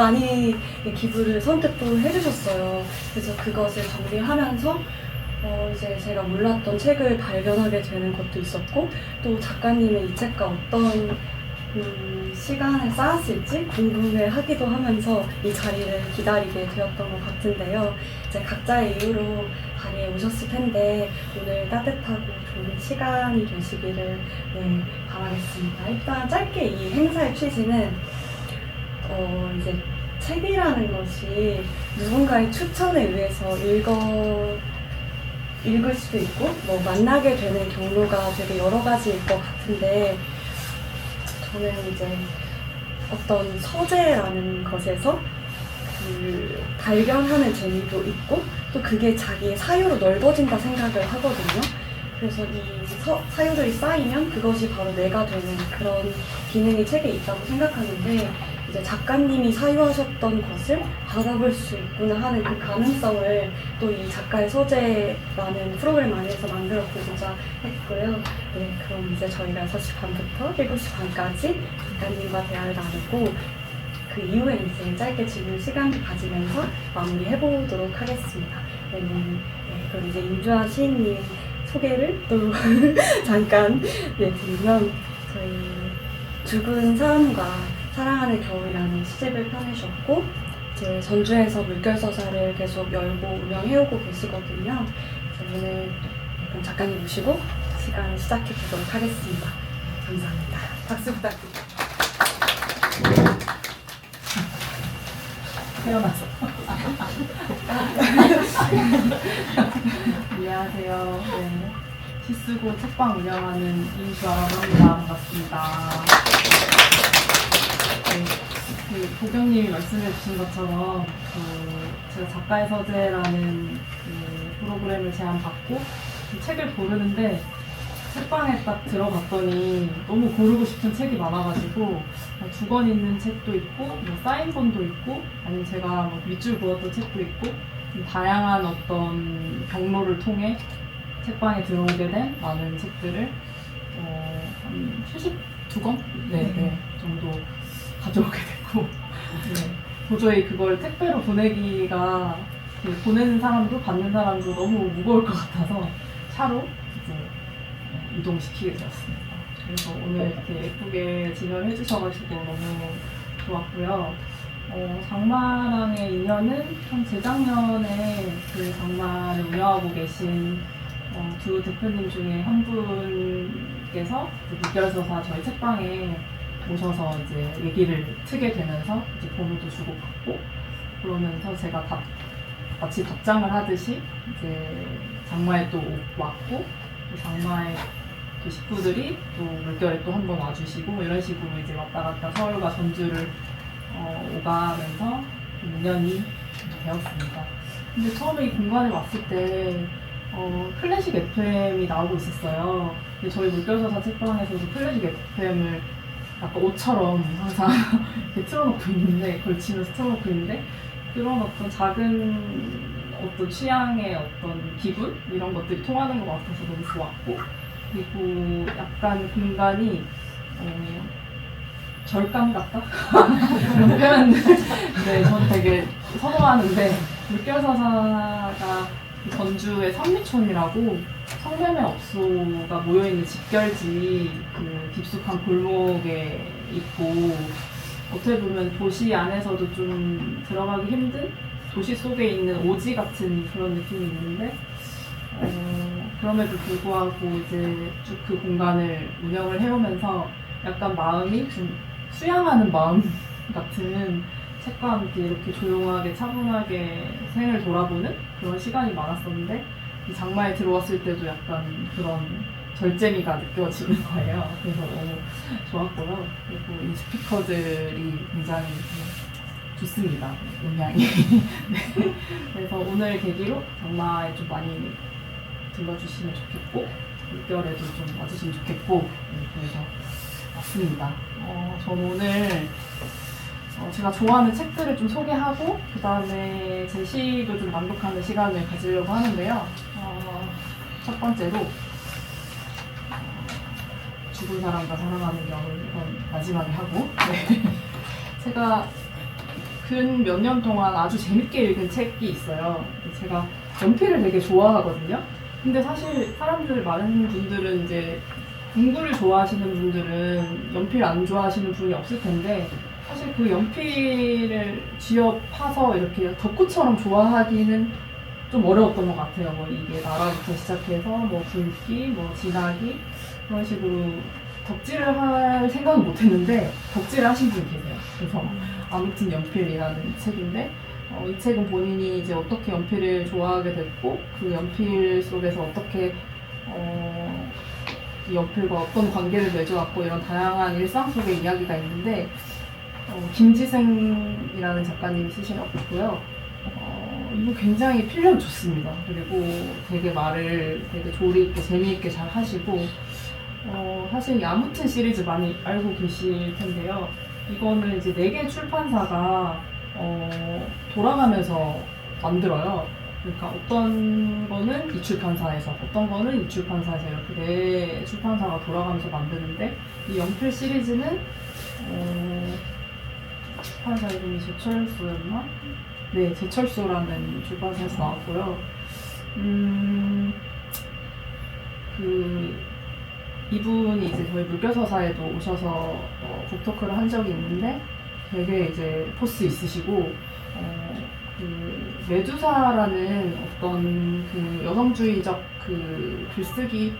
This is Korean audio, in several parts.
많이 기부를 선뜻 또 해주셨어요. 그래서 그것을 정리하면서 이제 제가 몰랐던 책을 발견하게 되는 것도 있었고, 또 작가님의 이 책과 어떤 시간을 쌓았을지 궁금해하기도 하면서 이 자리를 기다리게 되었던 것 같은데요. 이제 각자의 이유로 자리에 오셨을 텐데 오늘 따뜻하고 좋은 시간이 되시기를 바라겠습니다. 일단 짧게 이 행사의 취지는 이제 책이라는 것이 누군가의 추천에 의해서 읽을 수도 있고 만나게 되는 경로가 되게 여러 가지일 것 같은데, 저는 이제 어떤 서재라는 것에서 발견하는 재미도 있고 또 그게 자기의 사유로 넓어진다 생각을 하거든요. 그래서 이 사유들이 쌓이면 그것이 바로 내가 되는 그런 기능이 책에 있다고 생각하는데, 이제 작가님이 사유하셨던 것을 받아볼 수 있구나 하는 그 가능성을 또 이 작가의 서재라는 프로그램 안에서 만들어 보고자 했고요. 네, 그럼 이제 저희가 6시 반부터 7시 반까지 작가님과 대화를 나누고 그 이후에 이제 짧게 질문 시간을 가지면서 마무리해보도록 하겠습니다. 네, 그럼 이제 임주환 시인님 소개를 또 잠깐 드리면, 저희 죽은 사람과 사랑하는 겨울이라는 시집을 펴내셨고, 이제 전주에서 물결서사를 계속 열고 운영해오고 계시거든요. 오늘 그럼 작가님 모시고 시간 시작해 보도록 하겠습니다. 감사합니다. 박수 부탁드립니다. 태어나서. 안녕하세요. 네. 시 쓰고 책방 운영하는 임주아라고 합니다. 반갑습니다. 네, 보경님이 말씀해 주신 것처럼 제가 작가의 서재라는 프로그램을 제안받고 책을 고르는데, 책방에 딱 들어갔더니 너무 고르고 싶은 책이 많아가지고 2권 있는 책도 있고 사인본도 있고, 아니면 제가 밑줄 그었던 책도 있고, 다양한 어떤 경로를 통해 책방에 들어오게 된 많은 책들을 한 72권? 정도 가져오게 됐고, 도저히 그걸 택배로 보내기가 보내는 사람도 받는 사람도 너무 무거울 것 같아서 차로 이제 이동시키게 되었습니다. 그래서 오늘 이렇게 예쁘게 진열해 주셔가지고 너무 좋았고요. 장마랑의 인연은 한 재작년에 그 장마를 운영하고 계신 두 대표님 중에 한 분께서 물결서사 저희 책방에 오셔서 이제 얘기를 트게 되면서 이제 번호도 주고받고, 그러면서 제가 마치 답장을 하듯이 이제 장마에 또 왔고, 장마에 그 식구들이 또 물결에 또 한 번 와주시고, 이런 식으로 이제 왔다 갔다 서울과 전주를 오가면서 인연이 되었습니다. 근데 처음에 이 공간에 왔을 때 클래식 FM이 나오고 있었어요. 근데 저희 물결서사 책방에서도 클래식 FM을 약간 옷처럼 항상 이렇게 틀어놓고 있는데, 걸치면서 틀어놓고 있는데, 그런 어떤 작은 어떤 취향의 어떤 기분? 이런 것들이 통하는 것 같아서 너무 좋았고, 그리고 약간 공간이 절감 같다? 그런 표현, 네, 저는 되게 선호하는데, 물결서사가 전주의 삼리촌이라고 성매매 업소가 모여있는 집결지 그 깊숙한 골목에 있고, 어떻게 보면 도시 안에서도 좀 들어가기 힘든 도시 속에 있는 오지 같은 그런 느낌이 있는데, 그럼에도 불구하고 이제 쭉 그 공간을 운영을 해오면서 약간 마음이 좀 수양하는 마음 같은, 책과 함께 이렇게 조용하게 차분하게 생을 돌아보는 그런 시간이 많았었는데, 이 장마에 들어왔을 때도 약간 그런 절제미가 느껴지는 거예요. 그래서 너무 좋았고요. 그리고 이 스피커들이 굉장히 좋습니다. 음향이. 네. 그래서 오늘 계기로 장마에 좀 많이 들러주시면 좋겠고, 물결에도 좀 와주시면 좋겠고, 그래서 왔습니다. 저는 오늘 제가 좋아하는 책들을 좀 소개하고, 그 다음에 제 시도 좀 낭독하는 시간을 가지려고 하는데요. 첫 번째로 죽은 사람과 사랑하는 겨울, 이건 마지막에 하고, 네. 제가 근 몇 년 동안 아주 재밌게 읽은 책이 있어요. 제가 연필을 되게 좋아하거든요. 근데 사실 사람들 많은 분들은 이제 공부를 좋아하시는 분들은 연필 안 좋아하시는 분이 없을 텐데 사실 그 연필을 쥐어 파서 이렇게 덕후처럼 좋아하기는 좀 어려웠던 것 같아요. 뭐 이게 나라부터 시작해서 뭐 굵기, 뭐 진하기 그런 식으로 덕질을 할 생각은 못 했는데 덕질을 하신 분이 계세요. 그래서 아무튼 연필이라는 책인데 이 책은 본인이 이제 어떻게 연필을 좋아하게 됐고 그 연필 속에서 어떻게 이 연필과 어떤 관계를 맺어왔고 이런 다양한 일상 속의 이야기가 있는데 김지승이라는 작가님이 쓰셨고요. 이거 굉장히 필력 좋습니다. 그리고 되게 말을 되게 조리 있게 재미있게 잘 하시고 사실 야무튼 시리즈 많이 알고 계실 텐데요. 이거는 이제 4개 출판사가 돌아가면서 만들어요. 그러니까 어떤 거는 이 출판사에서, 어떤 거는 이 출판사에서 이렇게 4 출판사가 돌아가면서 만드는데 이 연필 시리즈는 출판사 이름이 제철소였나? 네, 제철소라는 출판사에서 나왔고요. 이분이 이제 저희 물결서사에도 오셔서 북토크를 한 적이 있는데 되게 이제 포스 있으시고 메두사라는 어떤 그 여성주의적 그 글쓰기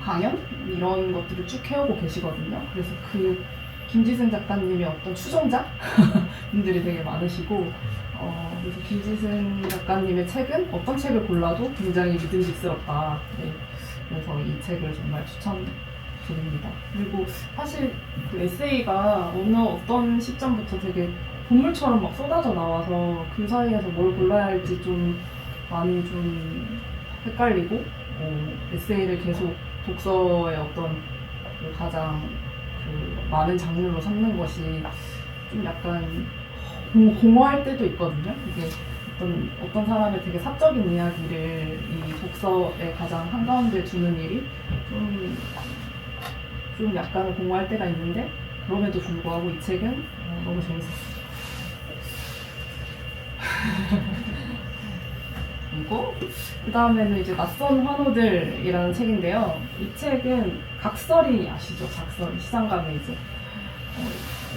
강연 이런 것들을 쭉 해오고 계시거든요. 그래서 그 김지승 작가님의 어떤 추종자 분들이 되게 많으시고 그래서 김지승 작가님의 책은 어떤 책을 골라도 굉장히 믿음직스럽다. 네. 그래서 이 책을 정말 추천드립니다. 그리고 사실 그 에세이가 어떤 시점부터 되게 본물처럼 막 쏟아져 나와서 그 사이에서 뭘 골라야 할지 좀 많이 좀 헷갈리고 에세이를 계속 독서의 어떤 그 가장 그 많은 장르로 삼는 것이 좀 약간 공허할 때도 있거든요. 이게 어떤 사람의 되게 사적인 이야기를 이 독서의 가장 한가운데 두는 일이 좀 약간 공허할 때가 있는데 그럼에도 불구하고 이 책은 너무 재밌었어요. 그리고 그 다음에는 이제 낯선 환우들이라는 책인데요. 이 책은 각설이 아시죠? 각설이 시장감에 이제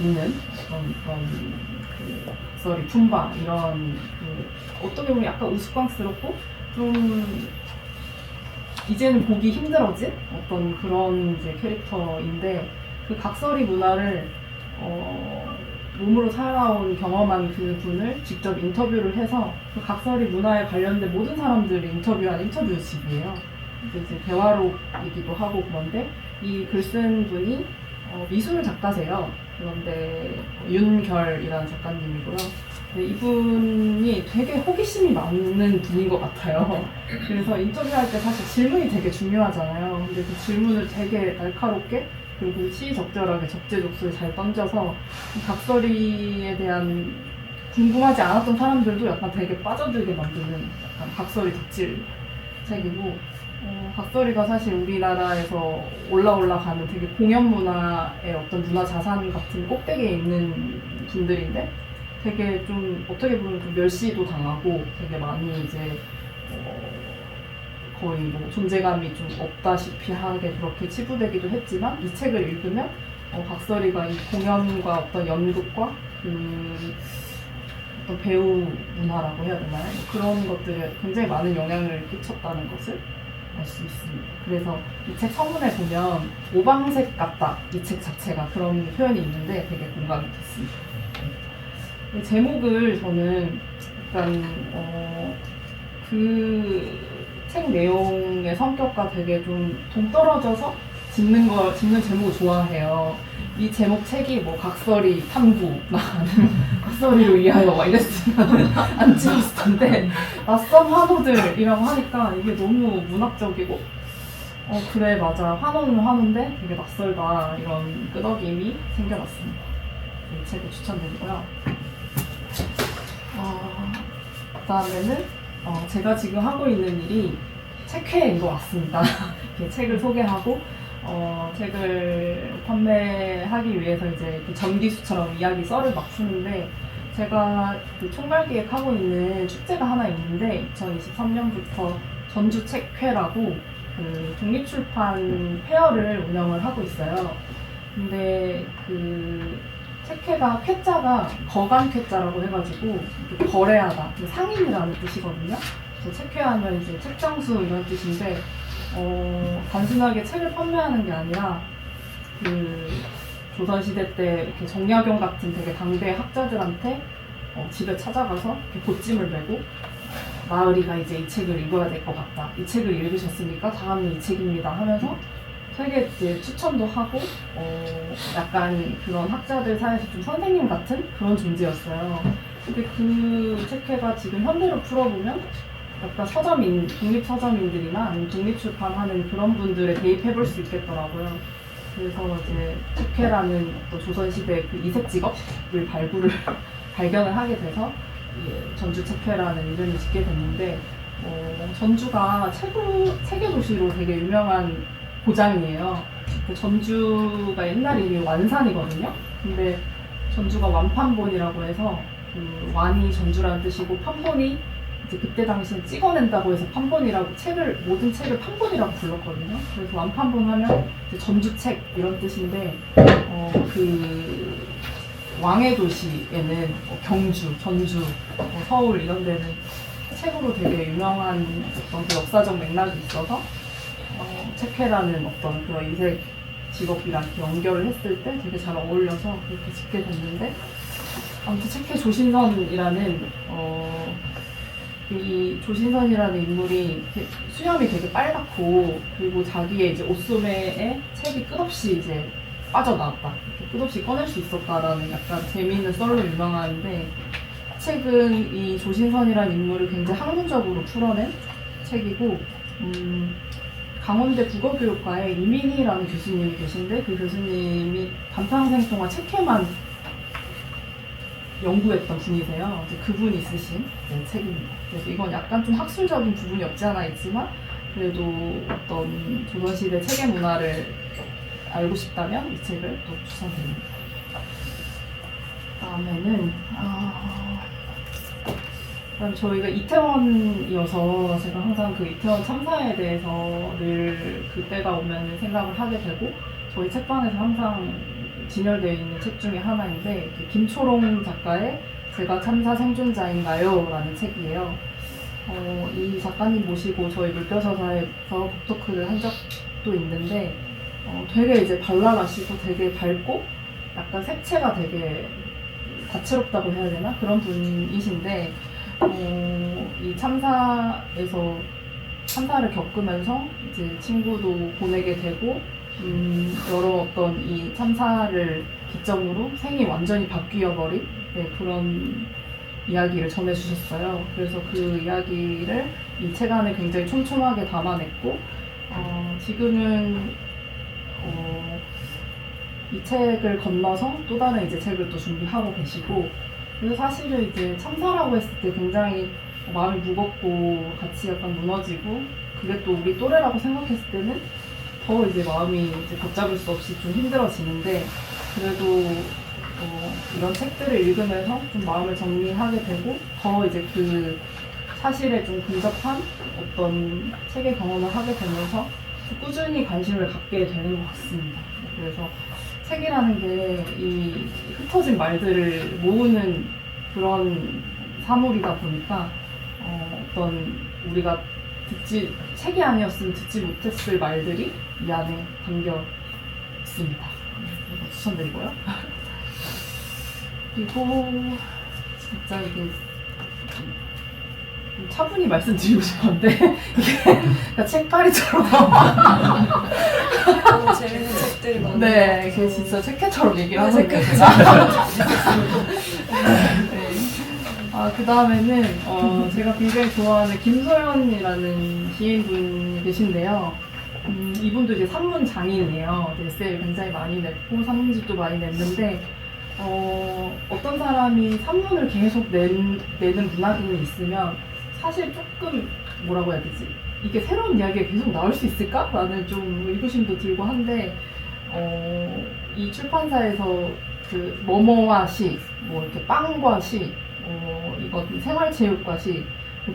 있는 그런 그 각설이 품바 이런 그 어떻게 보면 약간 우스꽝스럽고 좀 이제는 보기 힘들어진 어떤 그런 이제 캐릭터인데 그 각설이 문화를 몸으로 살아온 경험한 그 분을 직접 인터뷰를 해서 그 각설이 문화에 관련된 모든 사람들을 인터뷰한 인터뷰집이에요. 이제 대화록이기도 하고 그런데 이 글 쓴 분이 미술 작가세요. 그런데 윤결이라는 작가님이고요. 이분이 되게 호기심이 많은 분인 것 같아요. 그래서 인터뷰할 때 사실 질문이 되게 중요하잖아요. 근데 그 질문을 되게 날카롭게 그리고 시의적절하게 적재적소에 잘 던져서 각설이에 대한 궁금하지 않았던 사람들도 약간 되게 빠져들게 만드는 약간 각설이 덕질 책이고 각설이가 사실 우리나라에서 올라가는 되게 공연 문화의 어떤 문화 자산 같은 꼭대기에 있는 분들인데 되게 좀 어떻게 보면 좀 멸시도 당하고 되게 많이 이제 거의 뭐 존재감이 좀 없다시피 하게 그렇게 치부되기도 했지만 이 책을 읽으면 각설이가 이 공연과 어떤 연극과 그 어떤 배우 문화라고 해야 되나요? 그런 것들에 굉장히 많은 영향을 끼쳤다는 것을 알 수 있습니다. 그래서 이 책 서문에 보면 오방색 같다 이 책 자체가 그런 표현이 있는데 되게 공감이 됐습니다. 제목을 저는 약간 그 책 내용의 성격과 되게 좀 동떨어져서 짓는 제목을 좋아해요. 이 제목 책이 뭐 각설이 탐구 각설이를 위하여 막 이랬으면 안 찍었을 텐데 낯선 환호들이라고 하니까 이게 너무 문학적이고 그래 맞아 환호는 환호인데 되게 낯설다 이런 끄덕임이 생겨났습니다. 이 책을 추천드리고요. 그 다음에는 제가 지금 하고 있는 일이 책회인 것 같습니다. 이렇게 책을 소개하고 책을 판매하기 위해서 이제 전기수처럼 이야기 썰을 막 푸는데 제가 그 총괄기획하고 있는 축제가 하나 있는데 2023년부터 전주 책회라고 그 독립출판 페어를 운영을 하고 있어요. 근데 그 책회가 쾌자가 거간쾌자라고 해가지고 거래하다, 상인이라는 뜻이거든요. 그래서 책회하면 이제 책장수 이런 뜻인데 단순하게 책을 판매하는 게 아니라 그 조선시대 때 이렇게 정약용 같은 되게 당대 학자들한테 집에 찾아가서 이렇게 보찜을 메고 마을이가 이제 이 책을 읽어야 될 것 같다. 이 책을 읽으셨으니까 다음은 이 책입니다 하면서 되게 이제 추천도 하고 약간 그런 학자들 사이에서 좀 선생님 같은 그런 존재였어요. 근데 그 책회가 지금 현대로 풀어보면 약간 서점인, 독립서점인들이나 아니면 독립출판하는 그런 분들에 대입해볼 수 있겠더라고요. 그래서 이제 책회라는 어떤 조선시대 그 이색 직업을 발견을 하게 돼서 전주 책회라는 이름을 짓게 됐는데 전주가 책의 도시로 되게 유명한 고장이에요. 전주가 옛날 이름이 완산이거든요. 근데 전주가 완판본이라고 해서 그 완이 전주라는 뜻이고 판본이 이제 그때 당시에 찍어낸다고 해서 판본이라고 모든 책을 판본이라고 불렀거든요. 그래서 완판본 하면 이제 전주책 이런 뜻인데 그 왕의 도시에는 경주, 전주, 서울 이런 데는 책으로 되게 유명한 어떤 그 역사적 맥락이 있어서 책회라는 어떤 그런 이색 직업이랑 이렇게 연결을 했을 때 되게 잘 어울려서 그렇게 짓게 됐는데 아무튼 책회 조신선이라는 이 조신선이라는 인물이 수염이 되게 빨갛고 그리고 자기의 이제 옷소매에 책이 끝없이 이제 빠져나왔다. 끝없이 꺼낼 수 있었다라는 약간 재미있는 썰로 유명한데 책은 이 조신선이라는 인물을 굉장히 학문적으로 풀어낸 책이고 강원대 국어교육과에 이민희라는 교수님이 계신데 그 교수님이 반평생 동안 책회만 연구했던 분이세요. 이제 그분이 쓰신 책입니다. 그래서 이건 약간 좀 학술적인 부분이 없지 않아 있지만 그래도 어떤 조선시대 책의 문화를 알고 싶다면 이 책을 또 추천드립니다. 다음에는 그다음 저희가 이태원이어서 제가 항상 그 이태원 참사에 대해서 늘 그때가 오면 생각을 하게 되고 저희 책방에서 항상 진열되어 있는 책 중에 하나인데 김초롱 작가의 제가 참사 생존자인가요? 라는 책이에요. 이 작가님 모시고 저희 물벼서사에서 북토크를 한 적도 있는데 되게 이제 발랄하시고 되게 밝고 약간 색채가 되게 다채롭다고 해야 되나? 그런 분이신데 이 참사에서 참사를 겪으면서 이제 친구도 보내게 되고 여러 어떤 이 참사를 기점으로 생이 완전히 바뀌어버린 그런 이야기를 전해주셨어요. 그래서 그 이야기를 이 책 안에 굉장히 촘촘하게 담아냈고 지금은 이 책을 건너서 또 다른 이제 책을 또 준비하고 계시고 그래서 사실은 이제 참사라고 했을 때 굉장히 마음이 무겁고 같이 약간 무너지고 그게 또 우리 또래라고 생각했을 때는 더 이제 마음이 이제 걷잡을 수 없이 좀 힘들어지는데 그래도 이런 책들을 읽으면서 좀 마음을 정리하게 되고 더 이제 그 사실에 좀 근접한 어떤 책의 경험을 하게 되면서 꾸준히 관심을 갖게 되는 것 같습니다. 그래서 책이라는 게 이 흩어진 말들을 모으는 그런 사물이다 보니까 어떤 우리가 책이 아니었으면 듣지 못했을 말들이 이 안에 담겨 있습니다. 이거 추천드리고요. 그리고 진짜 이게 차분히 말씀드리고 싶었는데 이게 책파리처럼 너무 재밌는 책들이 많아요. 네, 이게 진짜 책회처럼 얘기를 하고 있는 그 다음에는 제가 굉장히 좋아하는 김소연이라는 시인분이 계신데요. 이분도 이제 산문 장인이에요. 에세이를 굉장히 많이 냈고 산문집도 많이 냈는데 어떤 사람이 산문을 계속 내는 문학인이 있으면 사실 조금 뭐라고 해야 되지? 이게 새로운 이야기가 계속 나올 수 있을까? 라는 좀 의구심도 들고 한데 이 출판사에서 그 뭐뭐와 시, 뭐 이렇게 빵과 시, 이건 생활체육과 시,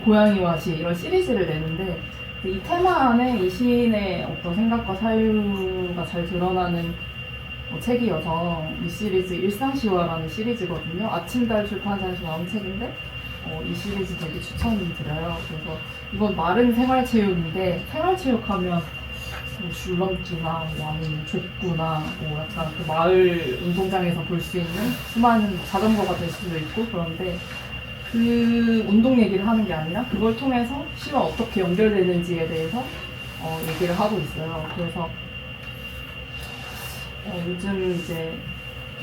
고양이와 시 이런 시리즈를 내는데 이 테마 안에 이 시인의 어떤 생각과 사유가 잘 드러나는 책이어서 이 시리즈 일상시화라는 시리즈거든요. 아침달 출판사에서 나온 책인데 이 시리즈 되게 추천드려요. 그래서 이건 마른 생활체육인데 생활체육하면 뭐 줄넘기나 뭐 아니면 족구나 뭐 약간 그 마을 운동장에서 볼 수 있는 수많은 자전거가 될 수도 있고 그런데 그 운동 얘기를 하는 게 아니라 그걸 통해서 시와 어떻게 연결되는지에 대해서 얘기를 하고 있어요. 그래서 요즘 이제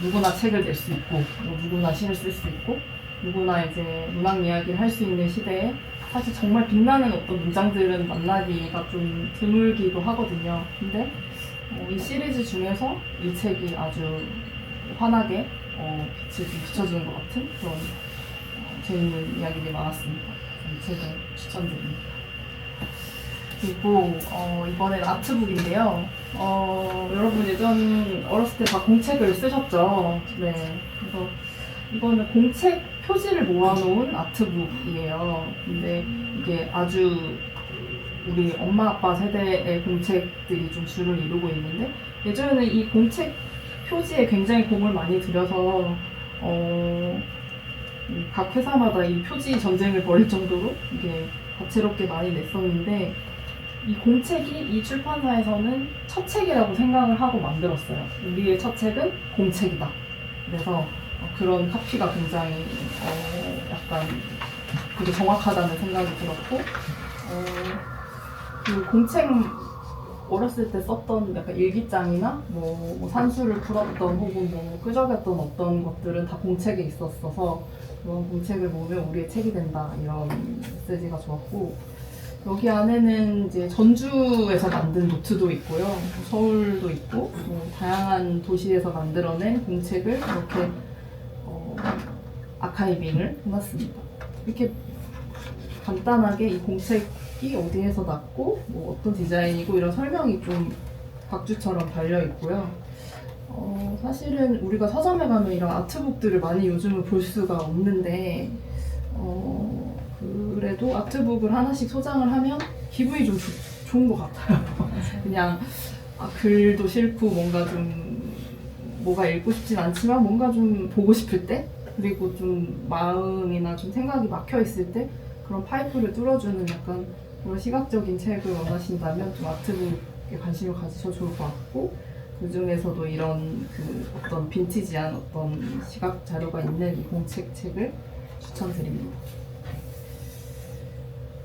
누구나 책을 낼 수 있고 뭐 누구나 시를 쓸 수 있고 누구나 이제 문학 이야기를 할 수 있는 시대에 사실 정말 빛나는 어떤 문장들은 만나기가 좀 드물기도 하거든요. 근데 이 시리즈 중에서 이 책이 아주 환하게 빛을 좀 비춰주는 것 같은 그런 재밌는 이야기들이 많았습니다. 이 책을 추천드립니다. 그리고 이번엔 아트북인데요. 여러분 예전 어렸을 때 다 공책을 쓰셨죠? 네. 그래서 이거는 공책 표지를 모아놓은 아트북이에요. 근데 이게 아주 우리 엄마 아빠 세대의 공책들이 좀 주를 이루고 있는데 예전에는 이 공책 표지에 굉장히 공을 많이 들여서 각 회사마다 이 표지 전쟁을 벌일 정도로 이게 다채롭게 많이 냈었는데 이 공책이 이 출판사에서는 첫 책이라고 생각을 하고 만들었어요. 우리의 첫 책은 공책이다. 그래서 그런 카피가 굉장히 약간 되게 정확하다는 생각이 들었고 그 공책 어렸을 때 썼던 약간 일기장이나 뭐 산수를 풀었던 혹은 뭐 끄적였던 어떤 것들은 다 공책에 있었어서 그런 공책을 모으면 우리의 책이 된다 이런 메시지가 좋았고 여기 안에는 이제 전주에서 만든 노트도 있고요 서울도 있고 뭐 다양한 도시에서 만들어낸 공책을 이렇게 아카이빙을 해놨습니다. 이렇게 간단하게 이 공책이 어디에서 났고 뭐 어떤 디자인이고 이런 설명이 좀 박주처럼 달려 있고요. 사실은 우리가 서점에 가면 이런 아트북들을 많이 요즘은 볼 수가 없는데 그래도 아트북을 하나씩 소장을 하면 기분이 좀 좋은 것 같아요. 그냥 글도 싫고 뭔가 좀 뭐가 읽고 싶진 않지만 뭔가 좀 보고 싶을 때 그리고 좀 마음이나 좀 생각이 막혀 있을 때 그런 파이프를 뚫어주는 약간 그런 시각적인 책을 원하신다면 좀 아트북에 관심을 가지셔도 좋을 것 같고 그 중에서도 이런 그 어떤 빈티지한 어떤 시각 자료가 있는 이 공책 책을 추천드립니다.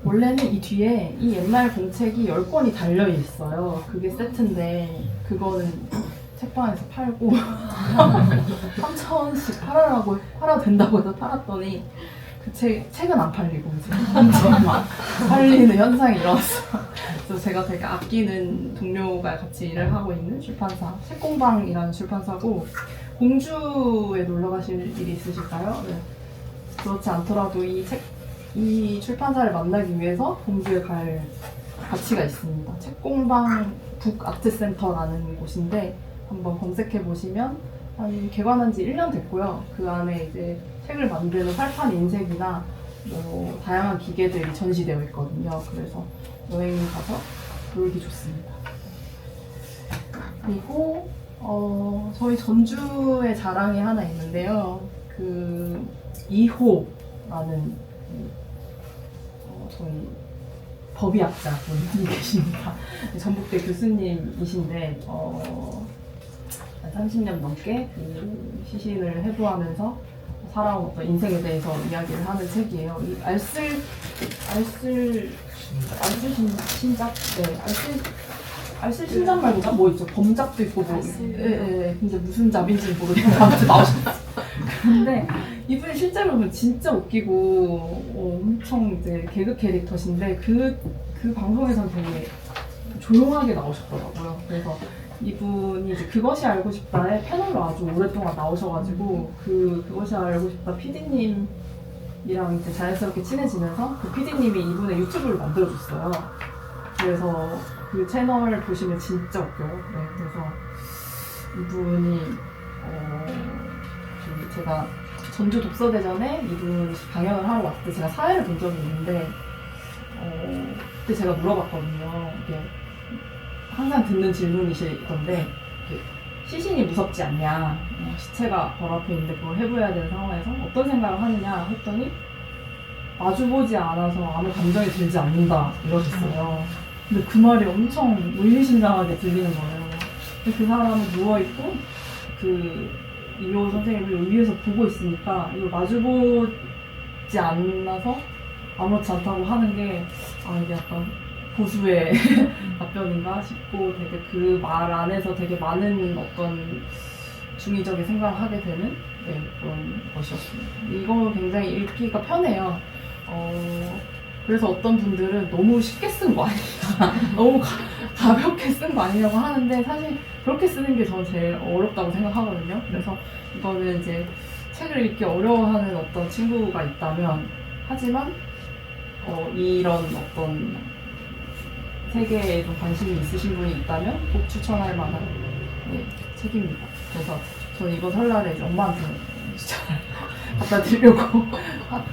원래는 이 뒤에 이 옛날 공책이 10권이 달려 있어요. 그게 세트인데 그거는 책방에서 팔고 3,000원씩 팔아도 된다고 해서 팔았더니 그 책은 안 팔리고 이제 한정만 팔리는 현상이 일어났어요. 그래서 제가 되게 아끼는 동료가 같이 일을 하고 있는 출판사 책공방이라는 출판사고 공주에 놀러 가실 일이 있으실까요? 네. 그렇지 않더라도 이 출판사를 만나기 위해서 공주에 갈 가치가 있습니다. 책공방 북아트센터라는 곳인데 한번 검색해 보시면 한 개관한 지 1년 됐고요. 그 안에 이제 책을 만드는 활판 인쇄기나 뭐 다양한 기계들이 전시되어 있거든요. 그래서 여행 가서 놀기 좋습니다. 그리고 저희 전주에 자랑이 하나 있는데요. 그 2호라는 저희 법의학자분이 계십니다. 전북대 교수님이신데 30년 넘게 그 시신을 해부하면서 살아온 어떤 인생에 대해서 이야기를 하는 책이에요. 이 알쓸 신작? 네, 알쓸 신작 말고 뭐 있죠? 범잡도 있고 뭐. 예. 근데 무슨 잡인지는 모르겠는데 아무튼 나오셨어요. 근데 이분이 실제로 보면 진짜 웃기고 엄청 이제 개그 캐릭터신데 그 방송에서는 되게 조용하게 나오셨더라고요. 그래서 이분이 이제 그것이 알고 싶다에 패널로 아주 오랫동안 나오셔가지고 그것이 알고 싶다 PD님이랑 이제 자연스럽게 친해지면서 그 PD님이 이분의 유튜브를 만들어줬어요. 그래서 그 채널을 보시면 진짜 웃겨요. 네, 그래서 이분이 제가 전주 독서대전에 이분 강연을 하러 왔을 때 제가 사회를 본 적이 있는데 그때 제가 물어봤거든요. 이게 항상 듣는 질문이시던데 시신이 무섭지 않냐, 시체가 바로 앞에 있는데 그걸 해부해야 되는 상황에서 어떤 생각을 하느냐 했더니 마주보지 않아서 아무 감정이 들지 않는다 이러셨어요. 근데 그 말이 엄청 의미심장하게 들리는 거예요. 근데 그 사람은 누워있고 그 이효 선생님을 위에서 보고 있으니까 이걸 마주보지 않아서 아무렇지 않다고 하는 게 이게 약간 보수의 답변인가 싶고 되게 그 말 안에서 되게 많은 어떤 중의적인 생각을 하게 되는 그런 것이었습니다. 이거 굉장히 읽기가 편해요. 그래서 어떤 분들은 너무 쉽게 쓴 거 아니냐, 너무 가볍게 쓴 거 아니냐고 하는데 사실 그렇게 쓰는 게 저는 제일 어렵다고 생각하거든요. 그래서 이거는 이제 책을 읽기 어려워하는 어떤 친구가 있다면, 하지만 이런 어떤 세계에 좀 관심이 있으신 분이 있다면 꼭 추천할 만한 책입니다. 그래서 저는 이번 설날에 이제 엄마한테 추천을 갖다 드리려고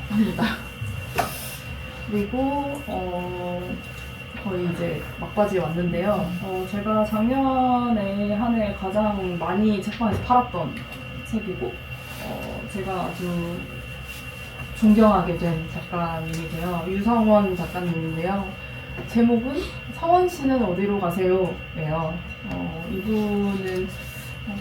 합니다. 그리고 거의 이제 막바지에 왔는데요. 제가 작년에 한 해 가장 많이 책방에서 팔았던 책이고 제가 아주 존경하게 된 작가님이세요. 유성원 작가님인데요. 제목은 성원씨는 어디로 가세요? 예요. 이분은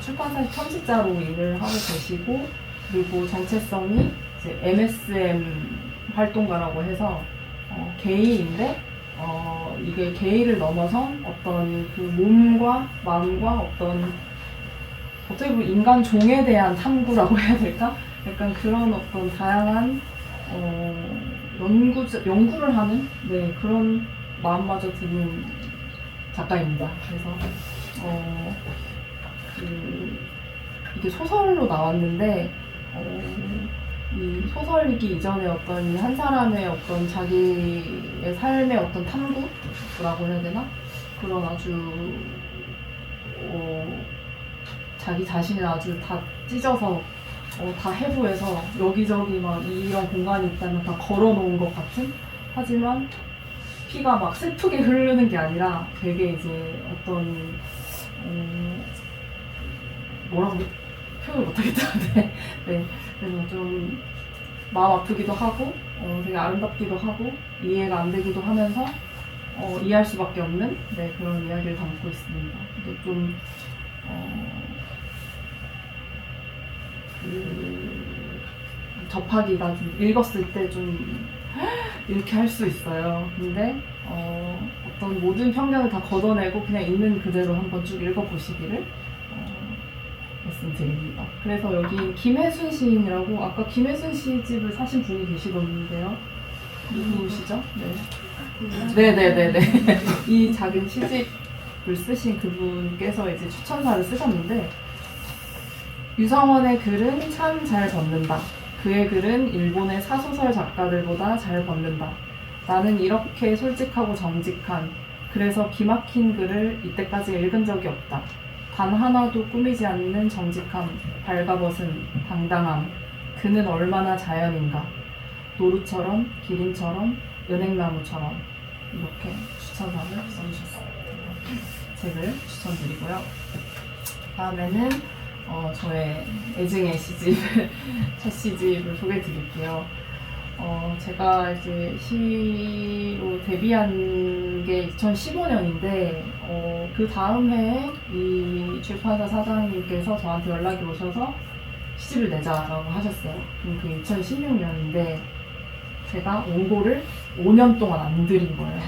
출판사에서 편집자로 일을 하고 계시고, 그리고 정체성이 이제 MSM 활동가라고 해서 게이인데 이게 게이를 넘어선 어떤 그 몸과 마음과 어떻게 보면 인간 종에 대한 탐구라고 해야 될까? 약간 그런 어떤 다양한 연구를 하는 그런 마음마저 드는 작가입니다. 그래서 이게 소설로 나왔는데 이 소설이기 이전에 어떤 한 사람의 어떤 자기의 삶의 어떤 탐구라고 해야 되나? 그런 아주 자기 자신을 아주 다 찢어서 다 해부해서 여기저기 막 이런 공간이 있다면 다 걸어놓은 것 같은? 하지만 피가 막 슬프게 흐르는 게 아니라 되게 이제 어떤 뭐라고 표현을 못하겠다는데 네, 그래서 좀 마음 아프기도 하고 되게 아름답기도 하고 이해가 안 되기도 하면서 이해할 수밖에 없는 그런 이야기를 담고 있습니다. 근데 좀 접하기가 좀 읽었을 때 좀 이렇게 할 수 있어요. 근데 어떤 모든 편견을 다 걷어내고 그냥 있는 그대로 한번 쭉 읽어보시기를 말씀드립니다. 그래서 여기 김혜순 시인이라고 아까 김혜순 시 집을 사신 분이 계시던데요. 누구시죠? 네네네네. 이 작은 시집을 쓰신 그분께서 이제 추천사를 쓰셨는데, 유성원의 글은 참 잘 벗는다. 그의 글은 일본의 사소설 작가들보다 잘 벗는다. 나는 이렇게 솔직하고 정직한, 그래서 기막힌 글을 이때까지 읽은 적이 없다. 단 하나도 꾸미지 않는 정직함, 발가벗은 당당함. 그는 얼마나 자연인가. 노루처럼, 기린처럼, 은행나무처럼. 이렇게 추천사를 써주셨습니다. 책을 추천드리고요. 다음에는 저의 애증의 시집, 첫 시집을 소개해 드릴게요. 제가 이제 시로 데뷔한 게 2015년인데, 그 다음 해에 이 출판사 사장님께서 저한테 연락이 오셔서 시집을 내자라고 하셨어요. 그럼 그게 2016년인데, 제가 원고를 5년 동안 안 드린 거예요.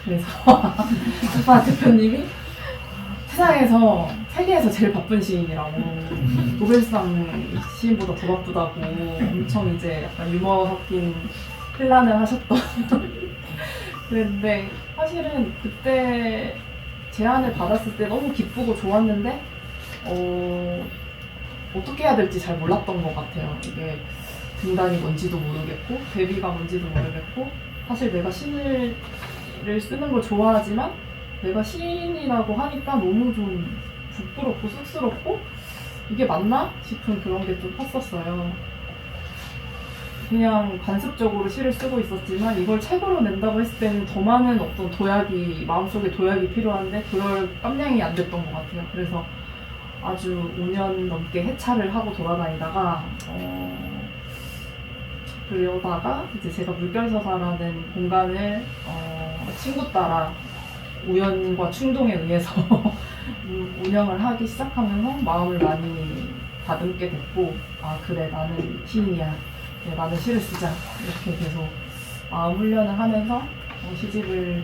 그래서 출판 대표님이 세상에서, 세계에서 제일 바쁜 시인이라고, 노벨상 시인보다 더 바쁘다고 엄청 이제 약간 유머 섞인 혼란을 하셨던. 그랬는데 사실은 그때 제안을 받았을 때 너무 기쁘고 좋았는데 어떻게 해야 될지 잘 몰랐던 것 같아요. 이게 등단이 뭔지도 모르겠고 데뷔가 뭔지도 모르겠고, 사실 내가 시를 쓰는 걸 좋아하지만 내가 시인이라고 하니까 너무 좀 부끄럽고 쑥스럽고 이게 맞나 싶은 그런 게 좀 컸었어요. 그냥 관습적으로 시를 쓰고 있었지만 이걸 책으로 낸다고 했을 때는 더 많은 어떤 도약이, 마음속에 도약이 필요한데 그럴 깜냥이 안 됐던 것 같아요. 그래서 아주 5년 넘게 해차를 하고 돌아다니다가 그러다가 이제 제가 물결서사라는 공간을 친구 따라 우연과 충동에 의해서 운영을 하기 시작하면서 마음을 많이 다듬게 됐고, 아 그래 나는 시인이야, 그래, 나는 시를 쓰자, 이렇게 계속 마음 훈련을 하면서 시집을,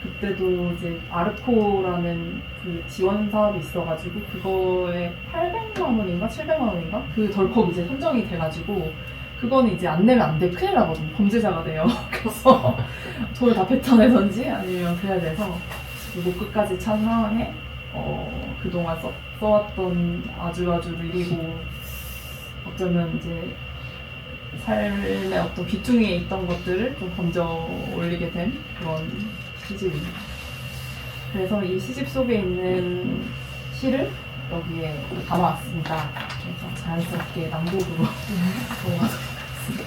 그때도 이제 아르코라는 그 지원 사업이 있어가지고 그거에 800만 원인가 700만 원인가 그 덜컥 이제 선정이 돼가지고, 그거는 이제 안 내면 안 돼, 큰일 나거든요. 범죄자가 돼요. 그래서 돈을 다 뱉어내던지 아니면 그래야 돼서 목 끝까지 찬 상황에 그동안 써왔던 아주 느리고 어쩌면 이제 삶의 어떤 비중에 있던 것들을 좀 건져 올리게 된 그런 시집입니다. 그래서 이 시집 속에 있는 시를 여기에 담아왔습니다. 그래서 자연스럽게 낭독으로 넘어가도록 하겠습니다.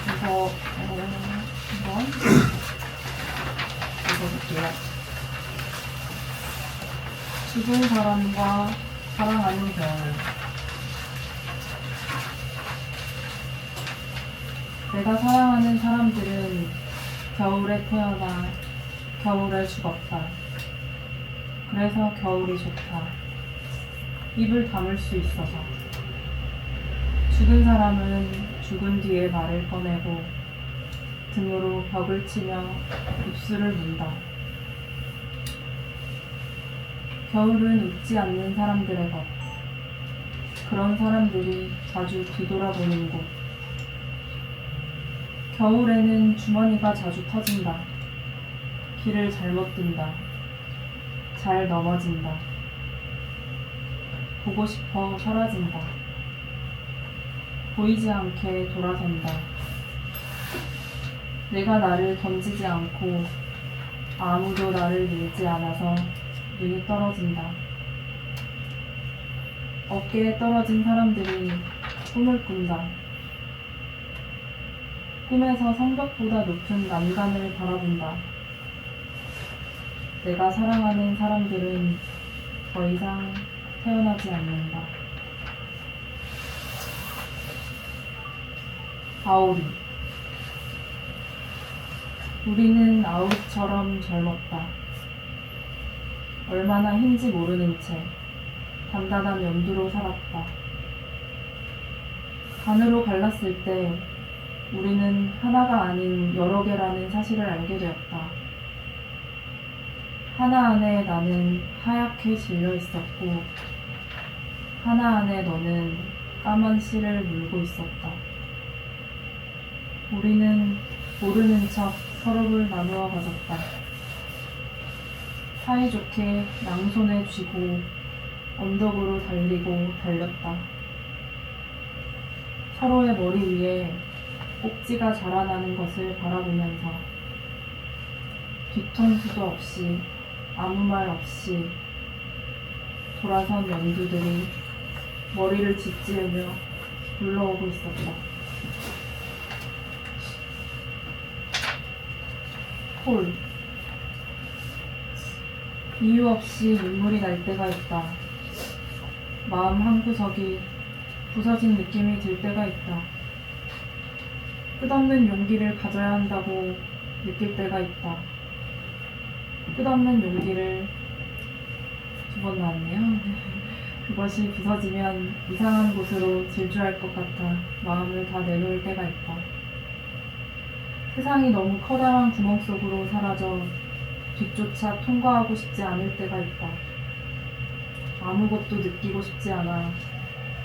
그래서 한번 읽어볼게요. 죽은 사람과 사랑하는 겨울. 내가 사랑하는 사람들은 겨울에 태어나 겨울에 죽었다. 그래서 겨울이 좋다. 입을 다물 수 있어서. 죽은 사람은 죽은 뒤에 말을 꺼내고 등으로 벽을 치며 입술을 문다. 겨울은 웃지 않는 사람들의 것. 그런 사람들이 자주 뒤돌아보는 곳. 겨울에는 주머니가 자주 터진다. 길을 잘못 든다. 잘 넘어진다. 보고 싶어 사라진다. 보이지 않게 돌아선다. 내가 나를 던지지 않고 아무도 나를 밀지 않아서 눈이 떨어진다. 어깨에 떨어진 사람들이 꿈을 꾼다. 꿈에서 성벽보다 높은 난간을 바라본다. 내가 사랑하는 사람들은 더 이상 태어나지 않는다. 아오리. 우리는 아오리처럼 젊었다. 얼마나 흰지 모르는 채 단단한 연두로 살았다. 반으로 갈랐을 때 우리는 하나가 아닌 여러 개라는 사실을 알게 되었다. 하나 안에 나는 하얗게 질려 있었고 하나 안에 너는 까만 씨를 물고 있었다. 우리는 모르는 척 서로를 나누어 가졌다. 사이좋게 양손에 쥐고 언덕으로 달리고 달렸다. 서로의 머리 위에 꼭지가 자라나는 것을 바라보면서 뒤통수도 없이 아무 말 없이 돌아선 연두들이 머리를 짓지으며 불러오고 있었다. 콜. 이유 없이 눈물이 날 때가 있다. 마음 한구석이 부서진 느낌이 들 때가 있다. 끝없는 용기를 가져야 한다고 느낄 때가 있다. 끝없는 용기를 2번 나왔네요. 그것이 부서지면 이상한 곳으로 질주할 것 같아 마음을 다 내놓을 때가 있다. 세상이 너무 커다란 구멍 속으로 사라져 뒤조차 통과하고 싶지 않을 때가 있다. 아무것도 느끼고 싶지 않아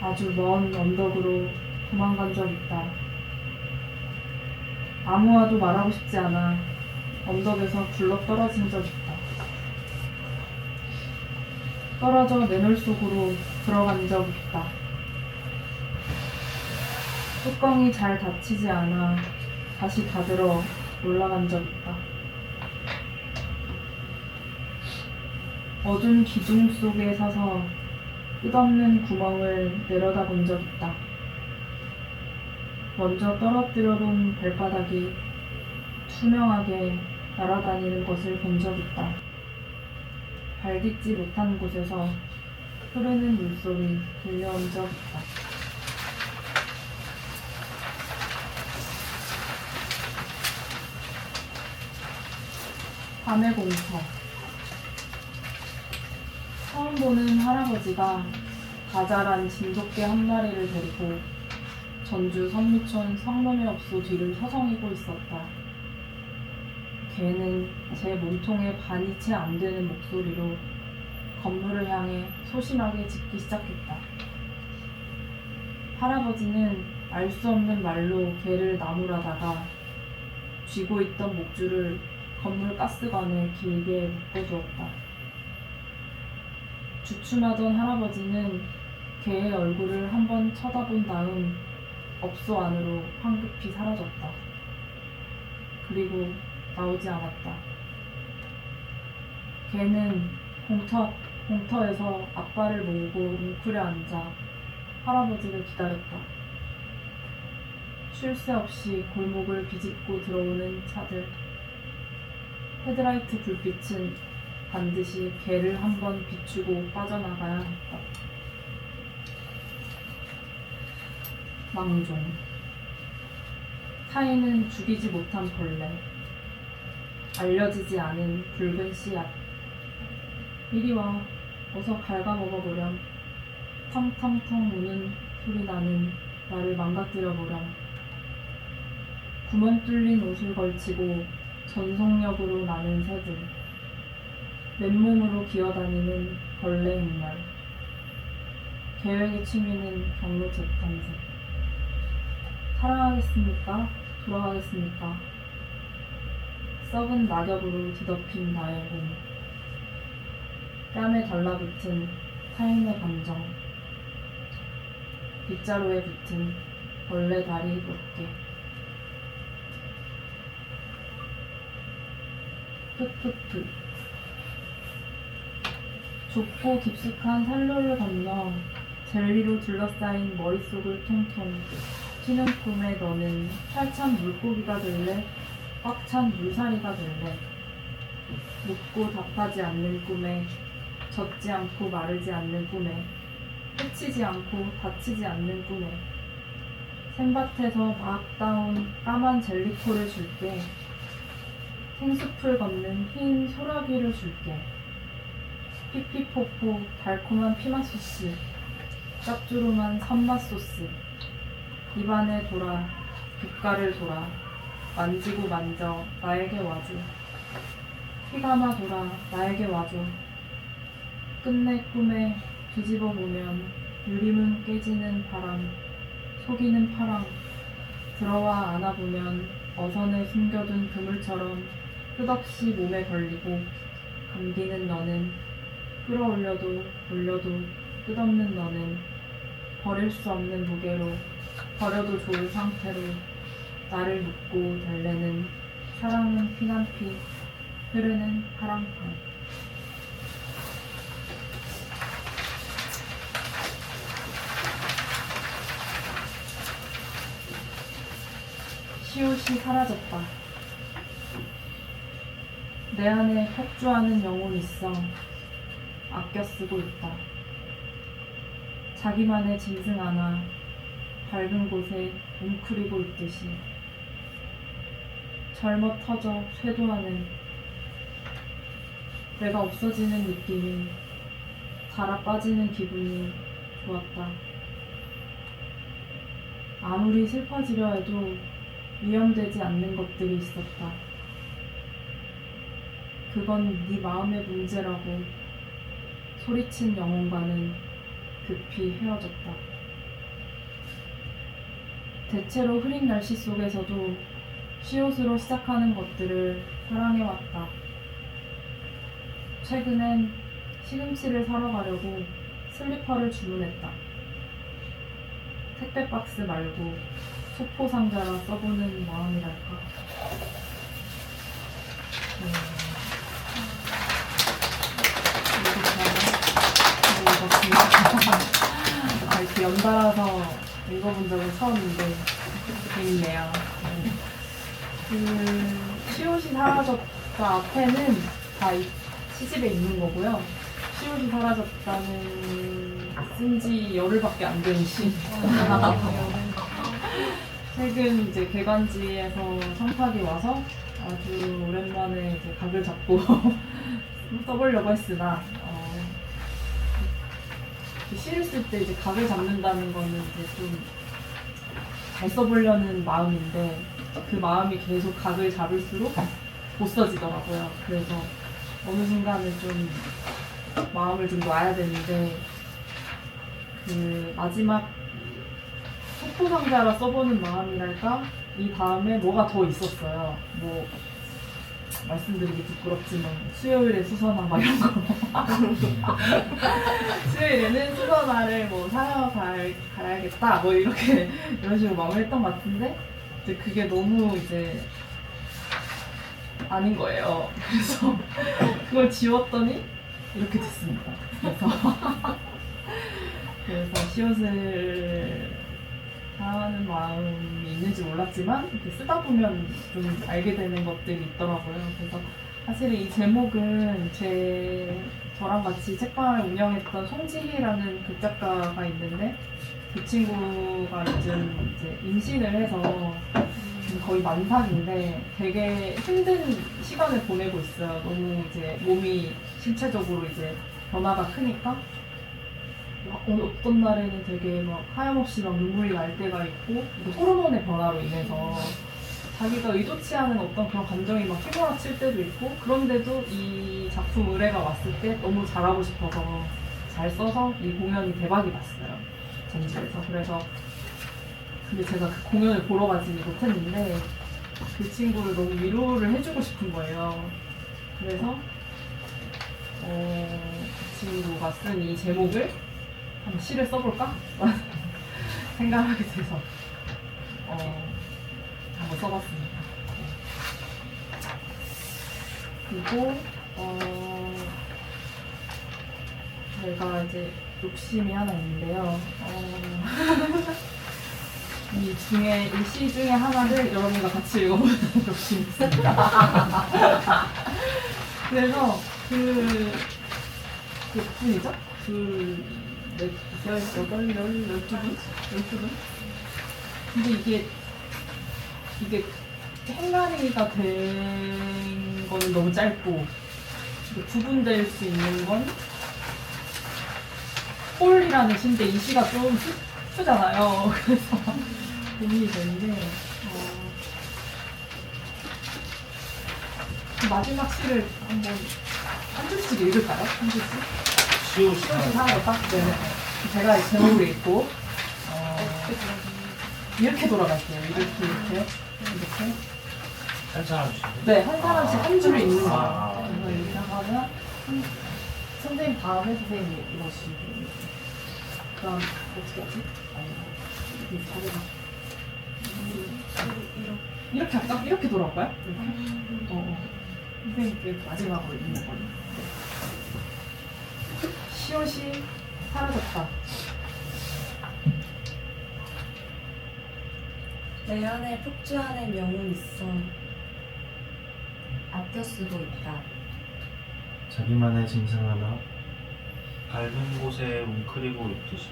아주 먼 언덕으로 도망간 적 있다. 아무와도 말하고 싶지 않아 언덕에서 굴러 떨어진 적 있다. 떨어져 내놀 속으로 들어간 적 있다. 뚜껑이 잘 닫히지 않아 다시 닫으러 올라간 적 있다. 어두운 기둥 속에 서서 끝없는 구멍을 내려다본 적 있다. 먼저 떨어뜨려 본 발바닥이 투명하게 날아다니는 것을 본 적 있다. 발 딛지 못한 곳에서 흐르는 물소리 들려온 적 있다. 밤의 공터. 처음 보는 할아버지가 가자란 진돗개 한 마리를 데리고 전주 선미촌 성로매업소 뒤를 서성이고 있었다. 개는 제 몸통에 반이 채 안 되는 목소리로 건물을 향해 소심하게 짖기 시작했다. 할아버지는 알 수 없는 말로 개를 나무라다가 쥐고 있던 목줄을 건물 가스관에 길게 묶어주었다. 주춤하던 할아버지는 개의 얼굴을 한번 쳐다본 다음 업소 안으로 황급히 사라졌다. 그리고 나오지 않았다. 개는 공터에서 앞발을 모으고 웅크려 앉아 할아버지를 기다렸다. 쉴 새 없이 골목을 비집고 들어오는 차들. 헤드라이트 불빛은 반드시 개를 한번 비추고 빠져나가야 했다. 망종. 타인은 죽이지 못한 벌레. 알려지지 않은 붉은 씨앗. 이리 와, 어서 갉아먹어보렴. 텅텅텅 우는 소리 나는 나를 망가뜨려보렴. 구멍 뚫린 옷을 걸치고 전속력으로 나는 새들. 맨몸으로 기어다니는 벌레 흑말. 계획의 취미는 경로 재탐색. 사랑하겠습니까? 돌아가겠습니까? 썩은 낙엽으로 뒤덮인 나의 몸. 뺨에 달라붙은 타인의 감정. 빗자루에 붙은 벌레 다리 몇 개. 푸푸푸. 좁고 깊숙한 산로를 건너 젤리로 둘러싸인 머릿속을 통통 튀는 꿈에 너는 활찬 물고기가 될래? 꽉 찬 물사리가 될래? 묻고 답하지 않는 꿈에 젖지 않고 마르지 않는 꿈에 해치지 않고 다치지 않는 꿈에 샘밭에서 막 따온 까만 젤리코를 줄게. 생숲을 걷는 흰 소라기를 줄게. 피피포포 달콤한 피맛소스, 짭조름한 선맛소스. 입안에 돌아, 귓가를 돌아, 만지고 만져 나에게 와줘. 피감아 돌아 나에게 와줘. 끝내 꿈에 뒤집어 보면 유리문 깨지는 바람, 속이는 파랑. 들어와 안아보면 어선에 숨겨둔 그물처럼 끝없이 몸에 걸리고 감기는 너는 끌어올려도 올려도 끝없는 너는 버릴 수 없는 무게로 버려도 좋을 상태로 나를 묶고 달래는 사랑은 피난 피 흐르는 파랑판. 시옷이 사라졌다. 내 안에 폭주하는 영혼 있어 아껴 쓰고 있다. 자기만의 짐승 하나 밝은 곳에 웅크리고 있듯이 젊어 터져 쇄도하는 내가 없어지는 느낌이 달아 빠지는 기분이 좋았다. 아무리 슬퍼지려 해도 위험되지 않는 것들이 있었다. 그건 네 마음의 문제라고 소리친 영혼과는 급히 헤어졌다. 대체로 흐린 날씨 속에서도 시옷으로 시작하는 것들을 사랑해왔다. 최근엔 시금치를 사러 가려고 슬리퍼를 주문했다. 택배 박스 말고 소포 상자라 써보는 마음이랄까. 이렇게 연달아서 읽어본 적은 처음인데 재밌네요. 시옷이 사라졌다 앞에는 다 시집에 있는 거고요. 시옷이 사라졌다는 쓴지 열흘밖에 안 된 시. 최근 이제 개관지에서 청탁이 와서 아주 오랜만에 이제 각을 잡고 써보려고 했으나 시를 쓸 때 이제 각을 잡는다는 거는 이제 좀 잘 써보려는 마음인데 그 마음이 계속 각을 잡을수록 못 써지더라고요. 그래서 어느 순간은 좀 마음을 좀 놔야 되는데 그 마지막 속보상자라 써보는 마음이랄까 이 다음에 뭐가 더 있었어요. 뭐 말씀드리기 부끄럽지만 수요일에 수선화 막 이런 거 수요일에는 수선화를 뭐 사러 가야겠다 뭐 이렇게 이런 식으로 마음을 했던 것 같은데 이제 그게 너무 이제 아닌 거예요. 그래서 그걸 지웠더니 이렇게 됐습니다. 그래서 시옷을 사랑하는 마음이 있는지 몰랐지만 이렇게 쓰다 보면 좀 알게 되는 것들이 있더라고요. 그래서 사실은 이 제목은 저랑 같이 책방을 운영했던 송지희라는 극작가가 있는데 그 친구가 요즘 이제 임신을 해서 거의 만삭인데 되게 힘든 시간을 보내고 있어요. 너무 이제 몸이 신체적으로 이제 변화가 크니까 어떤 날에는 되게 막 하염없이 막 눈물이 날 때가 있고 호르몬의 변화로 인해서 자기가 의도치 않은 어떤 그런 감정이 막 휘몰아칠 때도 있고 그런데도 이 작품 의뢰가 왔을 때 너무 잘하고 싶어서 잘 써서 이 공연이 대박이 났어요. 전주에서. 그래서 근데 제가 그 공연을 보러 가지 못했는데 그 친구를 너무 위로를 해주고 싶은 거예요. 그래서 그 친구가 쓴 이 제목을 한번 시를 써볼까? 생각하게 돼서 한번 써봤습니다. 그리고 제가 이제 욕심이 하나 있는데요. 이 시 중에 하나를 여러분과 같이 읽어보는 욕심이 있습니다. 그래서 몇 분이죠? 넷, 여덟, 12분? 근데 이게 행간이가 된 거는 너무 짧고 구분될 수 있는 건 홀이라는 시인데 이 시가 좀 슬프잖아요. 그래서 고민이 되는데 마지막 시를 한번 한 줄씩 읽을까요? 한 줄씩? 시옷이 사라졌다? 네. 제가 제목을 읽고 이렇게 돌아갈게요. 이렇게 한 사람씩. 네, 한 사람씩 한 줄을 읽는 거예요. 그래서 이렇게 하면 선생님 다음에 선생님이 읽으시고 그다음 어떻게 하지? 이렇게 할까? 이렇게 돌아올까요? 선생님께 마지막으로 읽는 거예요. 시옷이 사라졌다. 내 안에 폭주하는 명은 있어. 아껴 쓰고 있다. 자기만의 짐승 하나 밟은 곳에 웅크리고 있듯이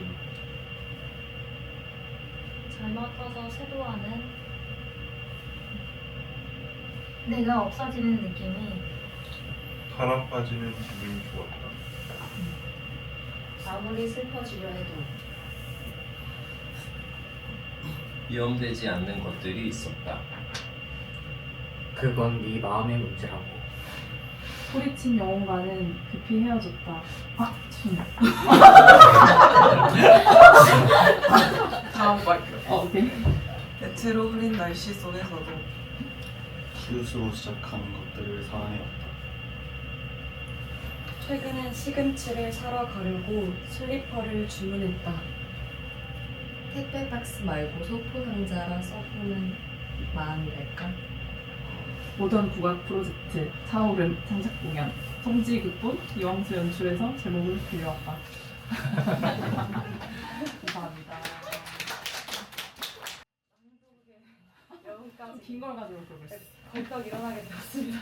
잘못 떠서 쇄도하는 내가 없어지는 느낌이 타락 빠지는 기분이 좋았다. 아무리 슬퍼지려 해도 위험되지 않는 것들이 있었다. 그건 네 마음의 문제라고. 소리친 영혼과는 급히 헤어졌다. 다음 발표. 오케이. 대체로 흐린 날씨 속에서도 시옷으로 시작하는 것들을 사랑해왔다. 최근엔 시금치를 사러 가려고 슬리퍼를 주문했다. 택배 박스 말고 소포 상자라 써보는 마음이랄까? 모던 국악 프로젝트 4.5름 창작 공연 송지 극본 이왕수 연출에서 제목을 빌려왔다. 감사합니다. 여기까지 긴 걸 가지고 그러고 있어요. 벌떡 일어나게 되었습니다.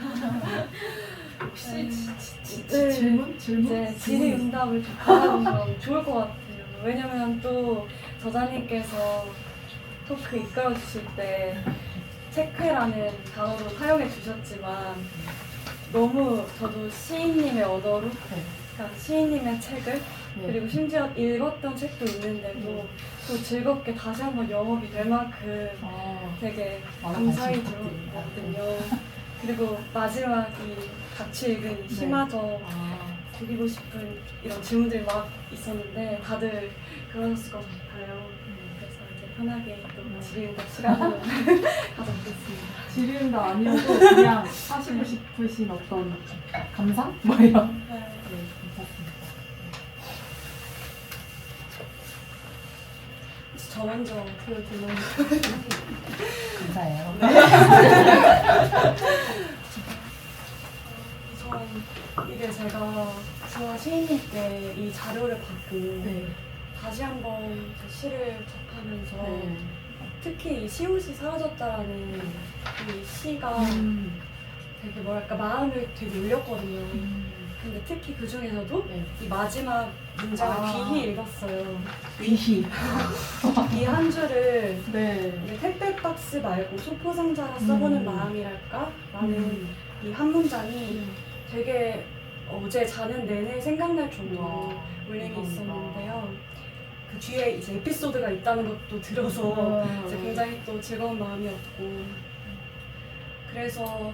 혹시 네. 질문? 이제 질의응답을 좀 받아보면 좋을 것 같아요. 왜냐면 또 저자님께서 토크 이끌어 주실 때 체크라는 단어도 사용해 주셨지만 너무 저도 시인님의 언어로 그러니까 시인님의 책을 그리고 심지어 읽었던 책도 있는데도 또 즐겁게 다시 한번 영업이 될 만큼 되게 감사히 들었거든요. 그리고 마지막이 같이 읽은 이 시마저 드리고 싶은 이런 질문들이 막 있었는데 다들 그러셨을 것 같아요. 그래서 이제 편하게 또 질의응답 시간을 가져보겠습니다. 질의응답 아니어도 그냥 하시고 싶으신 어떤 감상? 뭐 이런. 네. 네, 괜찮습니다. 저 먼저 들어주면 감사해요. 우선 이게 제가 지원 시인님께 이 자료를 받고 네. 다시 한번 제 시를 접하면서 네. 특히 이 시옷이 사라졌다라는 이 시가 되게 뭐랄까 마음을 되게 울렸거든요. 근데 특히 그 중에서도 네. 이 마지막 문장을 귀히 읽었어요. 귀히. 이 한 줄을 네. 이게 택배 박스 말고 소포상자라 써보는 마음이랄까? 라는 이 한 문장이 되게 어제 자는 내내 생각날 정도로 울림이 있었는데요. 그 뒤에 이제 에피소드가 있다는 것도 들어서 이제 굉장히 또 즐거운 마음이었고 그래서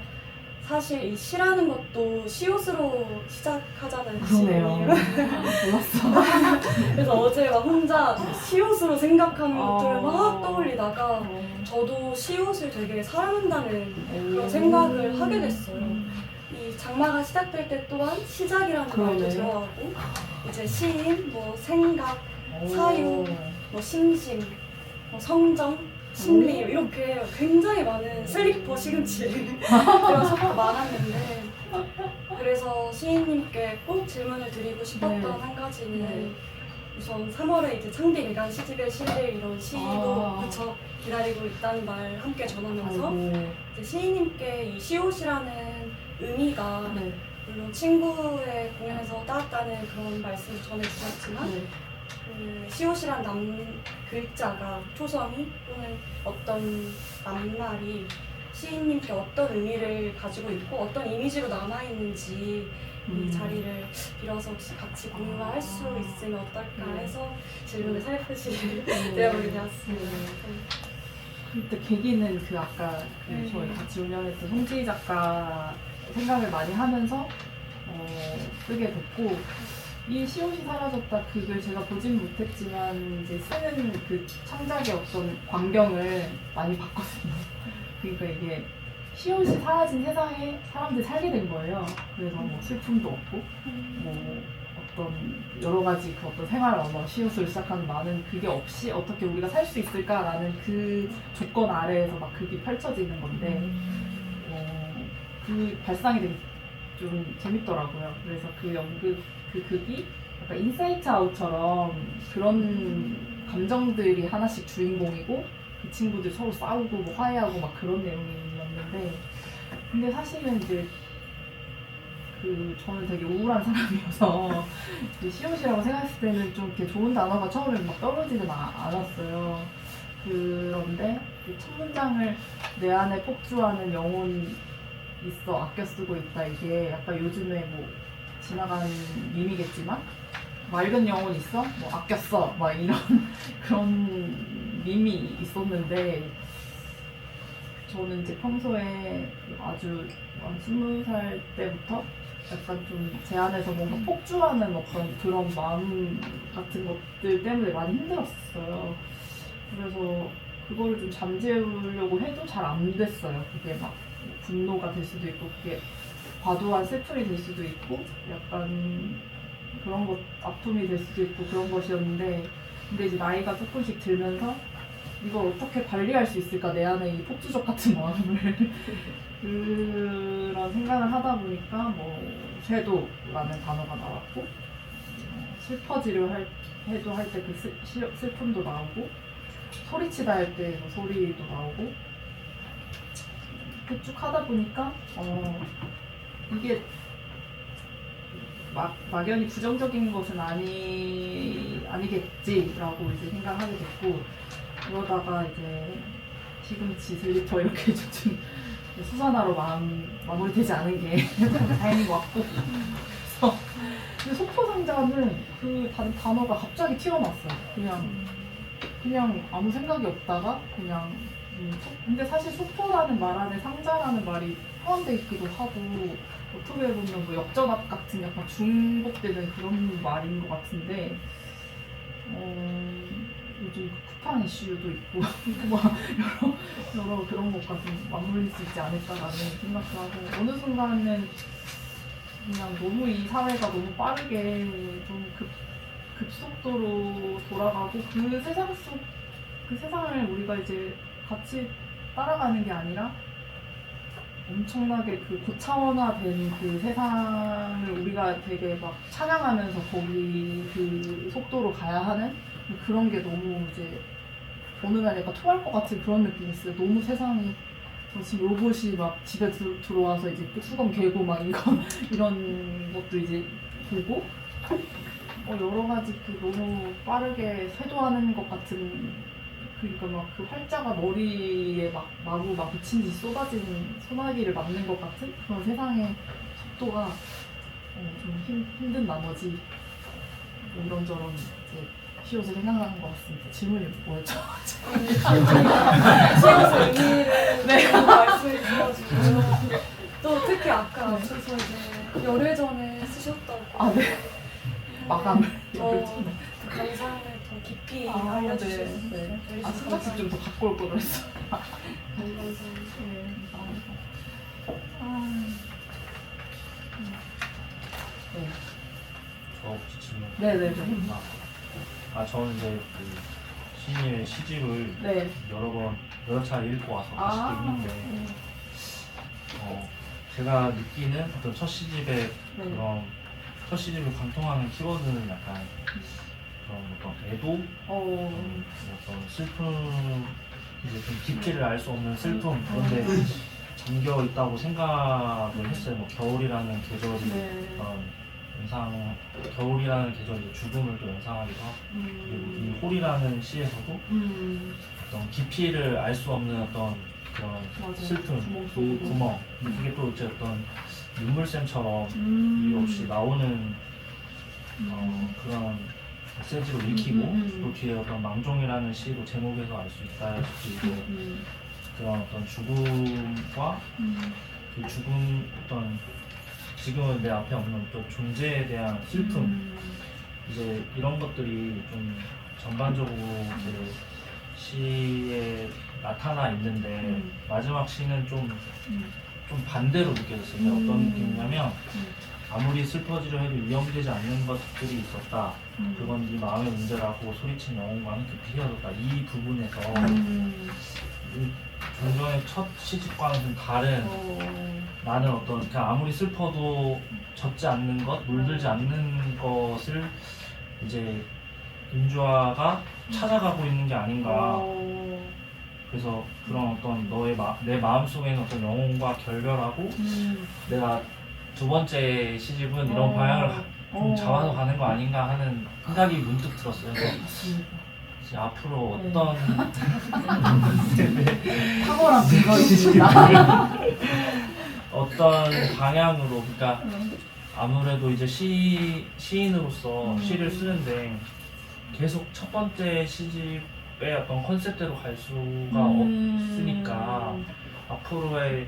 사실 이 시라는 것도 시옷으로 시작하잖아요. 그러네요. 몰랐어. 그래서 어제 막 혼자 시옷으로 생각하는 것들을 막 떠올리다가 저도 시옷을 되게 사랑한다는 그런 생각을 하게 됐어요. 이 장마가 시작될 때 또한 시작이라는 말도 그러네. 들어가고 이제 시인, 뭐 생각, 사유, 뭐 심심, 뭐 성정, 심리 이렇게 굉장히 많은 슬리퍼 시금치를 섞어 많았는데 그래서 시인님께 꼭 질문을 드리고 싶었던 네. 한 가지는 네. 우선 3월에 이제 창비 미간 시집에 실릴 이런 시도 무척 기다리고 있다는 말 함께 전하면서 이제 시인님께 이 시옷이라는 의미가 네. 물론 친구의 공연에서 따왔다는 그런 말씀을 전해주셨지만 네. 그 시옷이란 글자가 초성이 또는 어떤 낱말이 시인님께 어떤 의미를 가지고 있고 어떤 이미지로 남아있는지 이 자리를 빌어서 혹시 같이 공유할 수 있으면 어떨까 해서 질문을 살포시 드려보게 되었습니다. 그때 계기는 그 아까 그 저희 같이 운영했던 송지희 작가 생각을 많이 하면서 쓰게 됐고 이 시옷이 사라졌다 그걸 제가 보진 못했지만 이제 쓰는 그 창작의 어떤 광경을 많이 봤거든요. 그러니까 이게 시옷이 사라진 세상에 사람들이 살게 된 거예요. 그래서 뭐 슬픔도 없고 뭐 어떤 여러 가지 그 어떤 생활 언어 시옷으로 시작하는 많은 그게 없이 어떻게 우리가 살 수 있을까라는 그 조건 아래에서 막 그게 펼쳐지는 건데 그 발상이 되게 좀 재밌더라고요. 그래서 그 연극 그 극이 약간 인사이트 아웃처럼 그런 감정들이 하나씩 주인공이고 그 친구들 서로 싸우고 뭐 화해하고 막 그런 내용이었는데 근데 사실은 이제 그 저는 되게 우울한 사람이어서 시옷이라고 생각했을 때는 좀 이렇게 좋은 단어가 처음에 막 떠오르지는 않았어요. 그런데 그 첫 문장을 내 안에 폭주하는 영혼이 있어 아껴 쓰고 있다 이게 약간 요즘에 뭐 지나간 밈이겠지만 맑은 영혼 있어? 뭐 아껴 써? 막 이런 그런 밈이 있었는데 저는 이제 평소에 아주 한 20살 때부터 약간 좀 제 안에서 뭔가 폭주하는 어떤 그런 마음 같은 것들 때문에 많이 힘들었어요. 그래서 그거를 좀 잠재우려고 해도 잘 안 됐어요. 그게 막 분노가 될 수도 있고 그게 과도한 슬픔이 될 수도 있고 약간 그런 것 아픔이 될 수도 있고 그런 것이었는데 근데 이제 나이가 조금씩 들면서 이걸 어떻게 관리할 수 있을까 내 안에 이 폭주적 같은 마음을 그런 생각을 하다 보니까 뭐 쇄도라는 단어가 나왔고 슬퍼지려 해도 할 때 그 슬픔도 나오고 소리치다 할 때 소리도 나오고 이렇게 쭉 하다 보니까 이게 막연히 부정적인 것은 아니겠지라고 이제 생각하게 됐고 그러다가 이제 시금치 슬리퍼 이렇게 좀 수선화로 마무리되지 않은 게 다행인 것 같고 그래서 근데 소포상자는 그 단어가 갑자기 튀어나왔어요. 그냥 아무 생각이 없다가 그냥 근데 사실 소포라는 말 안에 상자라는 말이 포함되어 있기도 하고 어떻게 보면 뭐 역전압 같은 약간 중복되는 그런 말인 것 같은데 요즘 쿠팡 이슈도 있고 막 여러 그런 것과 좀 맞물릴 수 있지 않을까라는 생각도 하고 어느 순간은 그냥 너무 이 사회가 너무 빠르게 좀 급속도로 돌아가고 그 세상을 우리가 이제 같이 따라가는 게 아니라 엄청나게 그 고차원화된 그 세상을 우리가 되게 막 찬양하면서 거기 그 속도로 가야 하는 그런 게 너무 이제 어느 날 약간 토할 것 같은 그런 느낌이 있어요. 너무 세상이 지금 로봇이 막 집에 들어와서 이제 수건 개고 막 이런 것도 이제 보고 여러 가지 그 너무 빠르게 쇄도하는 것 같은 그러니까 막 그 활자가 머리에 막 마구 막 미친 듯이 쏟아지는 소나기를 맞는 것 같은 그런 세상의 속도가 좀 힘든 나머지 뭐 이런저런 이제 시옷을 생각나는 것 같습니다. 질문이 뭐였죠? 시옷의 의미를 말씀해 주셔가지고 또 특히 아까 앞서서 이제 열애전에 쓰셨다고 네. 마감을 그 감상을 더 깊이 알려주셔서 네. 신발집 좀 더 갖고 올 걸 그랬어. 감사합니다. 네. 저 혹시 질문? 네네네. 저는 이제 그 시인의 시집을 네. 여러 차례 읽고 와서 다시 있는데 제가 느끼는 어떤 첫 시집의 그런 첫 시집을 관통하는 키워드는 약간 그런 어떤 애도, 어떤 슬픔, 이제 좀 깊이를 알 수 없는 슬픔 그런데 잠겨 있다고 생각을 했어요. 뭐 겨울이라는 계절이 겨울이라는 계절이 죽음을 또 연상하기도 하고 그리고 이 홀이라는 시에서도 어떤 깊이를 알 수 없는 어떤 그런 슬픔, 그 구멍 그게 또 이제 어떤 눈물샘처럼 이유 없이 나오는 그런 메시지로 읽히고 또 뒤에 어떤 망종이라는 시로 제목에서 알 수 있다시피 그런 어떤 죽음과 그 죽음 어떤 지금은 내 앞에 없는 또 존재에 대한 슬픔 이제 이런 것들이 좀 전반적으로 그 시에 나타나 있는데 마지막 시는 좀 반대로 느껴졌어요. 어떤 느낌이냐면 아무리 슬퍼지려 해도 이해되지 않는 것들이 있었다. 그건 네 마음의 문제라고 소리친 영혼과는 급히 헤어졌다. 이 부분에서 종전의 첫 시집과는 좀 다른 나는 어떤 그냥 아무리 슬퍼도 젖지 않는 것, 물들지 않는 것을 이제 임주아가 찾아가고 있는 게 아닌가. 그래서 그런 어떤 내 마음속에는 어떤 영혼과 결별하고 내가 두 번째 시집은 이런 방향을 좀 잡아서 가는 거 아닌가 하는 생각이 문득 들었어요. 이제 앞으로 어떤 탁월한 근거이십니다. 어떤 방향으로 그러니까 아무래도 이제 시인으로서 시를 쓰는데 계속 첫 번째 시집의 어떤 컨셉대로 갈 수가 없으니까 앞으로의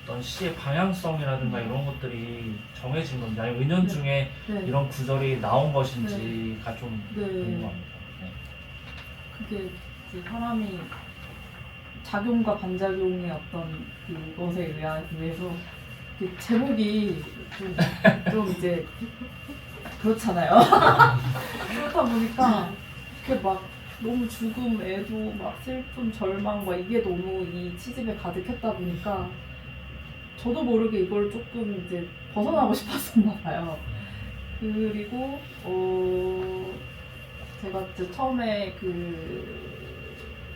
어떤 시의 방향성이라든가 이런 것들이 정해진 건지 아니면 은연중에 이런 구절이 나온 것인지가 좀 궁금합니다. 그게 이제 사람이 작용과 반작용의 어떤 그것에 의해서 그 제목이 좀 이제 그렇잖아요. 그렇다 보니까 이렇게 막 너무 죽음, 애도, 막 슬픔, 절망 막 이게 너무 이 시집에 가득했다 보니까 저도 모르게 이걸 조금 이제 벗어나고 싶었었나 봐요. 그리고 제가 이제 처음에 그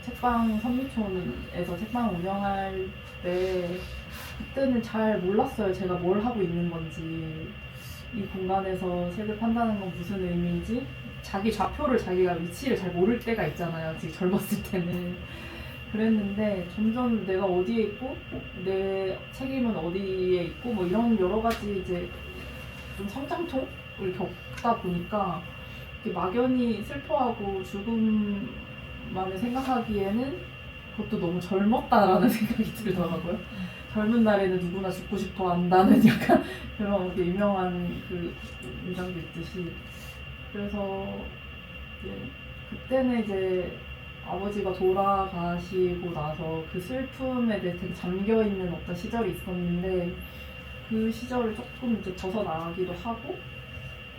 책방 선미촌에서 책방 운영할 때 그때는 잘 몰랐어요. 제가 뭘 하고 있는 건지, 이 공간에서 책을 판다는 건 무슨 의미인지, 자기 좌표를 자기가 위치를 잘 모를 때가 있잖아요. 지금 젊었을 때는. 그랬는데 점점 내가 어디에 있고 내 책임은 어디에 있고 뭐 이런 여러 가지 이제 좀 성장통을 겪다 보니까 이렇게 막연히 슬퍼하고 죽음만을 생각하기에는 그것도 너무 젊었다라는 생각이 들더라고요. 젊은 날에는 누구나 죽고 싶어 한다는 약간 그런 유명한 그 문장도 있듯이. 그래서 이제 그때는 이제 아버지가 돌아가시고 나서 그 슬픔에 대해 되게 잠겨있는 어떤 시절이 있었는데, 그 시절을 조금 이제 벗어나기도 하고,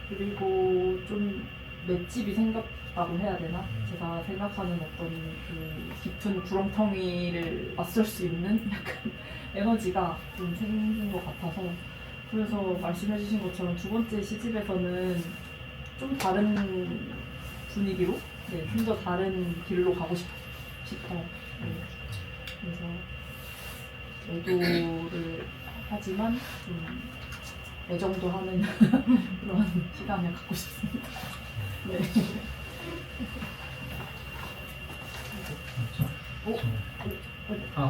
그리고 좀 맷집이 생겼다고 해야 되나? 제가 생각하는 어떤 그 깊은 구렁텅이를 맞설 수 있는 약간 에너지가 좀 생긴 것 같아서, 그래서 말씀해주신 것처럼 두 번째 시집에서는 좀 다른 분위기로, 네, 좀 더 다른 길로 가고 싶어. 네. 그래서 애도를 하지만 좀 애정도 하는 그런 시간을 갖고 싶습니다. 네.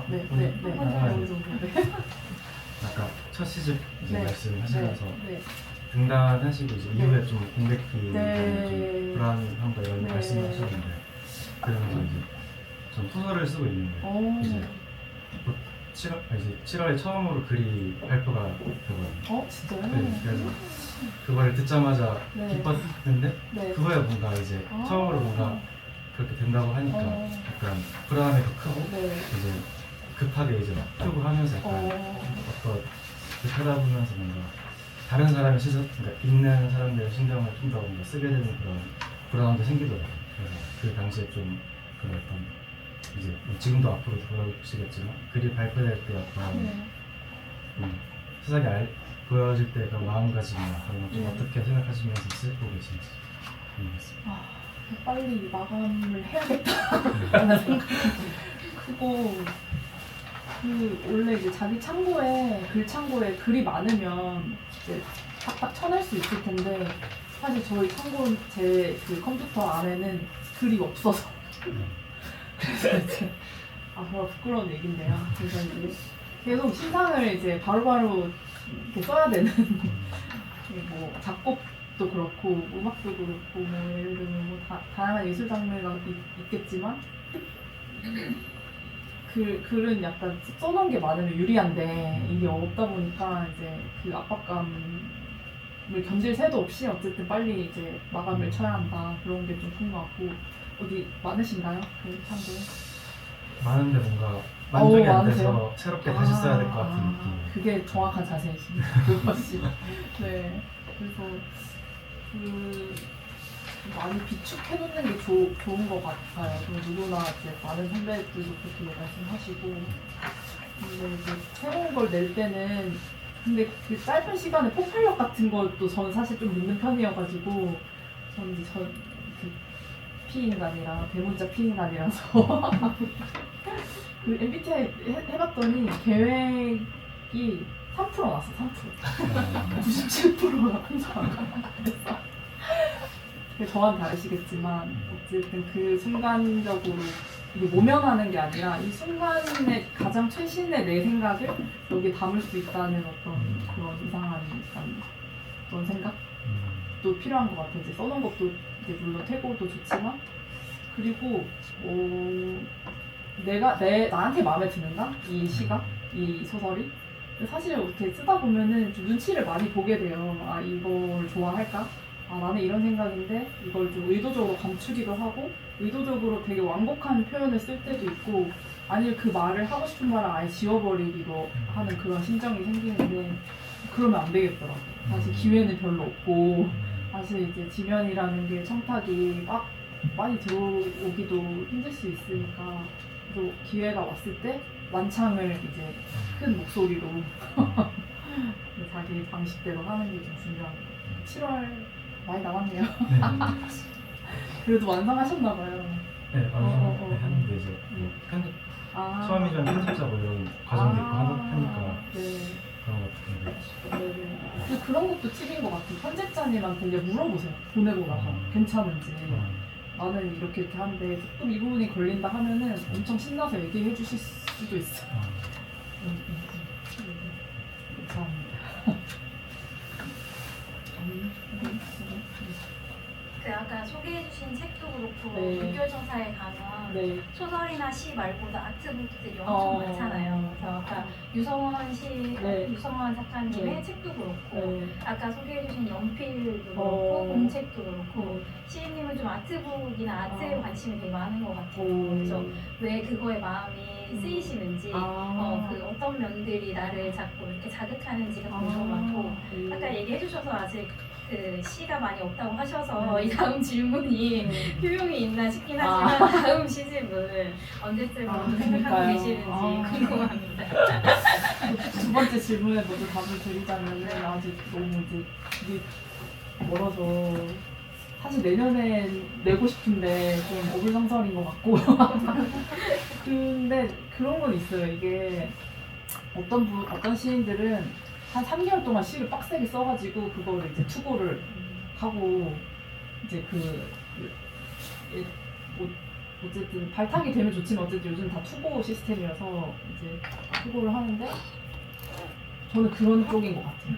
네, 네, 네. 어느 정도. 네. 아까 첫 시즌 이제 네. 말씀하시면서 네. 등단하시고 이제 네. 이후에 좀 공백기 네. 좀 불안함과 이런 네. 말씀하셨는데, 그러면서 이제 전 소설을 쓰고 있는데 이제 7월에 처음으로 글이 발표가 되거든요. 진짜요? 네, 그래서 그거를 듣자마자 네. 기뻤는데 네. 그 후에 뭔가 이제 처음으로 뭔가 그렇게 된다고 하니까 약간 불안함이 더 크고 네. 이제 급하게 이제 막 풀고 하면서 약간 어떤 그렇게 하다 보면서 뭔가 다른 사람의 시선, 그러니까 읽는 사람들의 신경을 좀 더 뭔가 쓰게 되는 그런 불안함도 생기더라고요. 그래서 그 당시에 좀 그런 어떤 이제 뭐 지금도 앞으로 보여지겠지만 글이 발표될 때 어떤 세상에 보여질 때 그런 마음가짐이나 그런 걸 좀 어떻게 생각하시면서 쓰고 계신지 궁금했습니다. 빨리 마감을 해야겠다라는 생각이 크고, 그 원래 이제 자기 창고에 글 창고에 글이 많으면 이제 딱딱 쳐낼 수 있을 텐데, 사실 저희 창고 제 그 컴퓨터 안에는 글이 없어서 그래서 이제 정말 부끄러운 얘긴데요. 그래서 이제 계속 신상을 이제 바로바로 이렇게 써야 되는 뭐 작곡도 그렇고 음악도 그렇고 뭐 예를 들면 뭐 다양한 예술 장르가 있겠지만 글은 약간 써놓은 게 많으면 유리한데 이게 없다 보니까 이제 그 압박감을 견딜 새도 없이 어쨌든 빨리 이제 마감을 쳐야 한다, 그런 게 좀 큰 것 같고. 어디 많으신가요? 그 창고에? 많은데 뭔가 만족이 안 많으세요? 돼서 새롭게 다시 써야 될 것 같은 느낌. 그게 정확한 자세이십니다. 그것이. 네. 그래서 그 많이 비축해놓는 게 좋은 것 같아요. 누구나 이제 많은 선배들도 그렇게 말씀하시고. 근데 이제 새로운 걸 낼 때는, 근데 그 짧은 시간에 폭발력 같은 것도 저는 사실 좀 늦는 편이어가지고, 저는 이제 피인간이라 대문자 피인간이라서 그 MBTI 해봤더니 계획이 3% 나왔어. 3%. 97%가 항상. 그래서 저와는 다르시겠지만 어쨌든 그 순간적으로 이게 모면하는 게 아니라 이 순간에 가장 최신의 내 생각을 여기 담을 수 있다는 어떤 그런 이상한 그런 생각도 필요한 것 같아요. 이제 써놓은 것도 이제 물론 태고도 좋지만, 그리고 나한테 마음에 드는가? 이 시가? 이 소설이? 사실 이렇게 쓰다 보면은 좀 눈치를 많이 보게 돼요. 아, 이걸 좋아할까? 아, 나는 이런 생각인데 이걸 좀 의도적으로 감추기도 하고, 의도적으로 되게 완곡한 표현을 쓸 때도 있고, 아니면 그 말을 하고 싶은 말을 아예 지워버리기도 하는 그런 심정이 생기는데, 그러면 안 되겠더라고요. 사실 기회는 별로 없고, 사실 이제 지면이라는 게 청탁이 막 많이 들어오기도 힘들 수 있으니까, 또 기회가 왔을 때 완창을 이제 큰 목소리로 자기 방식대로 하는 게 좀 중요한 것 같아요. 7월 많이 남았네요. 네. 그래도 완성하셨나봐요. 네, 어. 네, 하는데 이제 뭐 편집, 아. 수험이랑 편집자 뭐 이런 과정도 있고 하니까 네. 그런 것 같은데. 네네. 근데 그런 것도 팁인 것 같아요. 편집자님한테 이제 물어보세요. 보내고 나서 괜찮은지. 나는 이렇게 하는데 조금 이 부분이 걸린다 하면은 엄청 신나서 얘기해 주실 수도 있어요. 감사합니다. 그 아까 소개해주신 책도 그렇고 네. 물결정사에 가면 네. 소설이나 시 말고도 아트북들이 엄청 어. 많잖아요. 그래서 아까 유성원 네. 유성원 작가님의 네. 책도 그렇고 네. 아까 소개해주신 연필도 그렇고 어. 공책도 그렇고 시인님은 좀 아트북이나 아트에 어. 관심이 되게 많은 것 같아요. 오. 그래서 왜 그거에 마음이 쓰이시는지 그 어떤 면들이 나를 자꾸 이렇게 자극하는지가 궁금하고 아까 얘기해 주셔서 아직 그 시가 많이 없다고 하셔서 이 다음 질문이 효용이 있나 싶긴 하지만 다음 시집을 언제쯤 생각하고 그러니까요. 계시는지 궁금합니다. 두 번째 질문에 먼저 답을 드리자면 아직 너무 이제 길이 멀어서 사실 내년에 내고 싶은데 좀 어불성설인 것 같고 근데 그런 건 있어요. 이게 어떤 시인들은 한 3개월 동안 시를 빡세게 써가지고 그거를 이제 투고를 하고 이제 어쨌든 발탁이 되면 좋지만 어쨌든 요즘 다 투고 시스템이라서 이제 투고를 하는데 저는 그런 쪽인 것 같아요.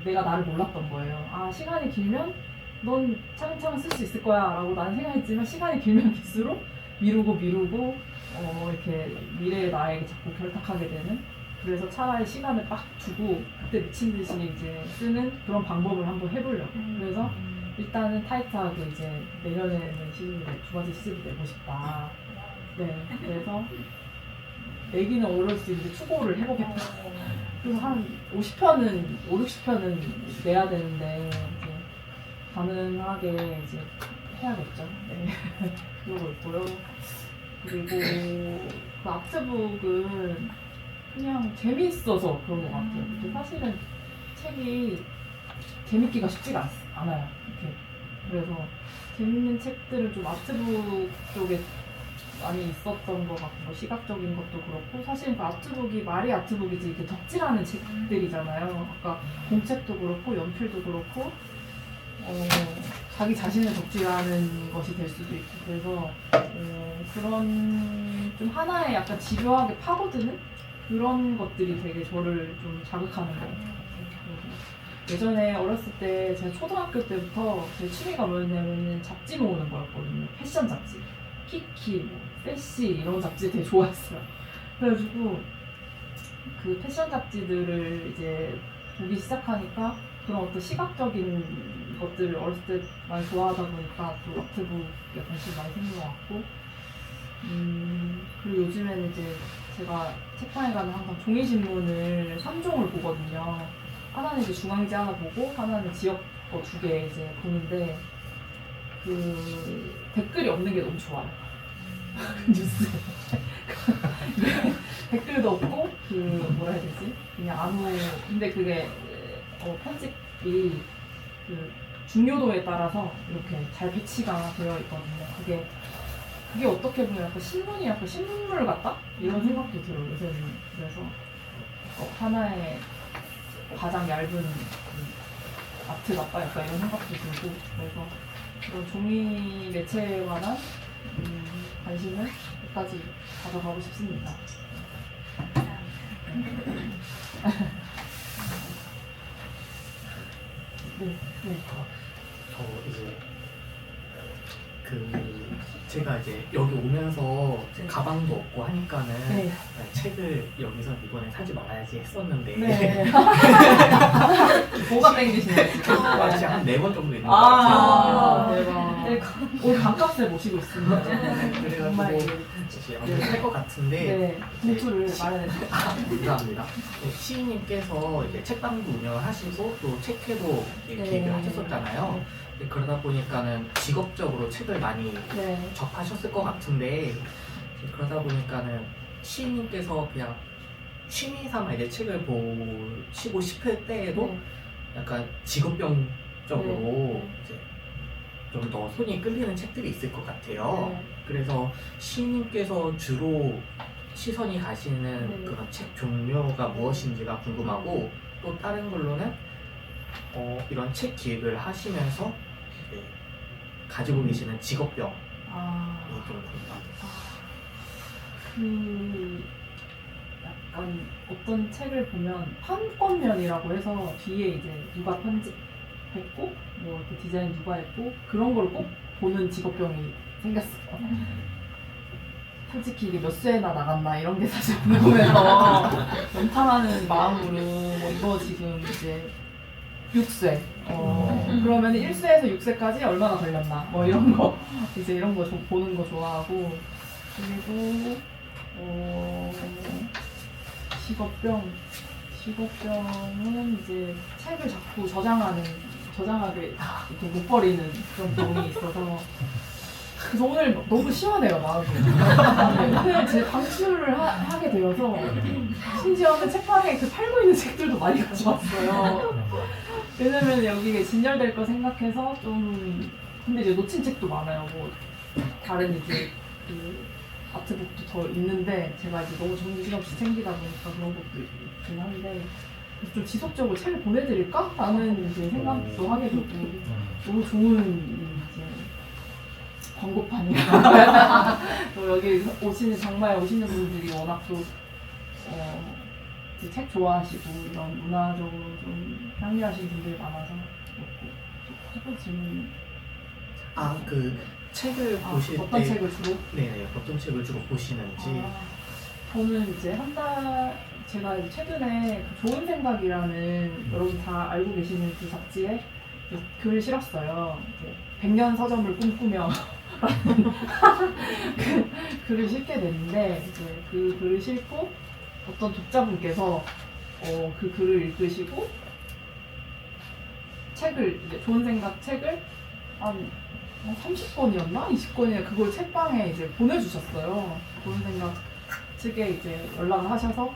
내가 나를 몰랐던 거예요. 아 시간이 길면 넌 차근차근 쓸 수 있을 거야 라고 나는 생각했지만 시간이 길면 길수록 미루고 이렇게 미래의 나에게 자꾸 결탁하게 되는 그래서 차라리 시간을 빡 두고 그때 미친 듯이 이제 쓰는 그런 방법을 한번 해보려고. 그래서 일단은 타이트하게 이제 내년에는 시집을 두 가지 시집을 내고 싶다. 네, 그래서 내기는 어려울 수 있는데 추고를 해보겠다. 그래서 한 50편은 60편은 내야 되는데 이제 가능하게 이제 해야겠죠. 네, 그러고 있고요. 그리고 그 아트북은 그냥 재미있어서 그런 것 같아요. 근데 사실은 책이 재밌기가 쉽지가 않아요. 이렇게. 그래서 재밌는 책들은 좀 아트북 쪽에 많이 있었던 것 같고 시각적인 것도 그렇고 사실 그 아트북이 말이 아트북이지 이게 덕질하는 책들이잖아요. 아까 공책도 그렇고 연필도 그렇고 자기 자신을 덕질하는 것이 될 수도 있고 그래서 그런 좀 하나에 약간 집요하게 파고드는 그런 것들이 되게 저를 좀 자극하는 것 같아요. 예전에 어렸을 때 제가 초등학교 때부터 제 취미가 뭐였냐면 잡지 모으는 거였거든요. 패션 잡지. 키키, 패시 이런 잡지 되게 좋아했어요. 그래가지고 그 패션 잡지들을 이제 보기 시작하니까 그런 어떤 시각적인 것들을 어렸을 때 많이 좋아하다 보니까 또 아트북에 관심이 많이 생긴 것 같고 그리고 요즘에는 이제 제가 책방에 가면 항상 종이신문을 3종을 보거든요. 하나는 이제 중앙지 하나 보고 하나는 지역 거 2개 이제 보는데 그 댓글이 없는 게 너무 좋아요. 뉴스에 댓글도 없고 그 뭐라 해야 되지? 그냥 아무 근데 그게 편집이 그 중요도에 따라서 이렇게 잘 배치가 되어 있거든요. 그게 어떻게 보면 약간 신문이 약간 신문물 같다? 이런 생각도 들어요, 요새는. 그래서 하나의 가장 얇은 아트 같다? 약간 이런 생각도 들고 그래서 그런 종이 매체에 관한 관심을 끝까지 가져가고 싶습니다. 네. 저 이제 제가 이제 여기 오면서 이제 가방도 없고 하니까는 네. 책을 여기서 이번에 사지 말아야지 했었는데 네. 뭐가 땡기시나요? 아직 한 4번 정도 있는 것 같아요. 대박. 오늘 반값에 모시고 있습니다. 그래가지고 이제 아무튼 살것 같은데 네. 봉투를 마련했어요. 감사합니다. 시인님께서 이제 책방도 운영을 하시고 또 책회도 기획을 하셨었잖아요. 그러다 보니까는 직업적으로 책을 많이 접하셨을 것 같은데 그러다 보니까는 시인님께서 그냥 취미 삼아 이제 책을 보시고 싶을 때에도 약간 직업병 쪽으로 이제 좀 더 손이 끌리는 책들이 있을 것 같아요. 네. 그래서 시인님께서 주로 시선이 가시는 네. 그런 책 종류가 무엇인지가 궁금하고 또 다른 걸로는 이런 책 기획을 하시면서 이제 가지고 계시는 직업병이 아, 좀 궁금합니다. 그 약간 어떤 책을 보면 판권면이라고 해서 뒤에 이제 누가 편집했고 뭐 이렇게 디자인 누가 했고 그런 걸 꼭 보는 직업병이 생겼어요. 솔직히 이게 몇 수에나 나갔나 이런 게 사실 궁금해서 연탐하는 마음으로 뭐 이거 지금 이제 6쇄 그러면 1쇄에서 6쇄까지 얼마나 걸렸나 뭐 이런 거 이제 이런 거 좀 보는 거 좋아하고 그리고 직업병은 이제 책을 자꾸 저장하게 이렇게 못 버리는 그런 병이 있어서 그래서 오늘 너무 시원해요 마음이. 오늘 제 방출을 하게 되어서 심지어는 책방에 그 팔고 있는 책들도 많이 가져왔어요. 왜냐면 여기에 진열될 거 생각해서 좀 근데 이제 놓친 책도 많아요. 뭐 다른 이제 그 아트북도 더 있는데 제가 이제 너무 정신없이 챙기다 보니까 그런 것도 있긴 한데 그래서 좀 지속적으로 책을 보내드릴까? 라는 이제 생각도 하게 되고 너무 좋은 이제 광고판이에요. 또 여기 장마에 오시는 분들이 워낙 또 책 좋아하시고 이런 문화적으로 좀 향유하신 분들이 많아서 첫 번째 질문 그 책을 보실 어떤 때 책을 주로? 네네 어떤 책을 주로 보시는지 저는 이제 제가 이제 최근에 그 좋은 생각이라는 여러분 다 알고 계시는 그 잡지에 글을 실었어요. 100년 서점을 꿈꾸며 그 글을 실게 됐는데 이제 그 글을 실고 어떤 독자분께서 그 글을 읽으시고 책을 이제 좋은 생각 책을 한 30권이었나? 20권이나 그걸 책방에 이제 보내주셨어요. 좋은 생각 측에 이제 연락을 하셔서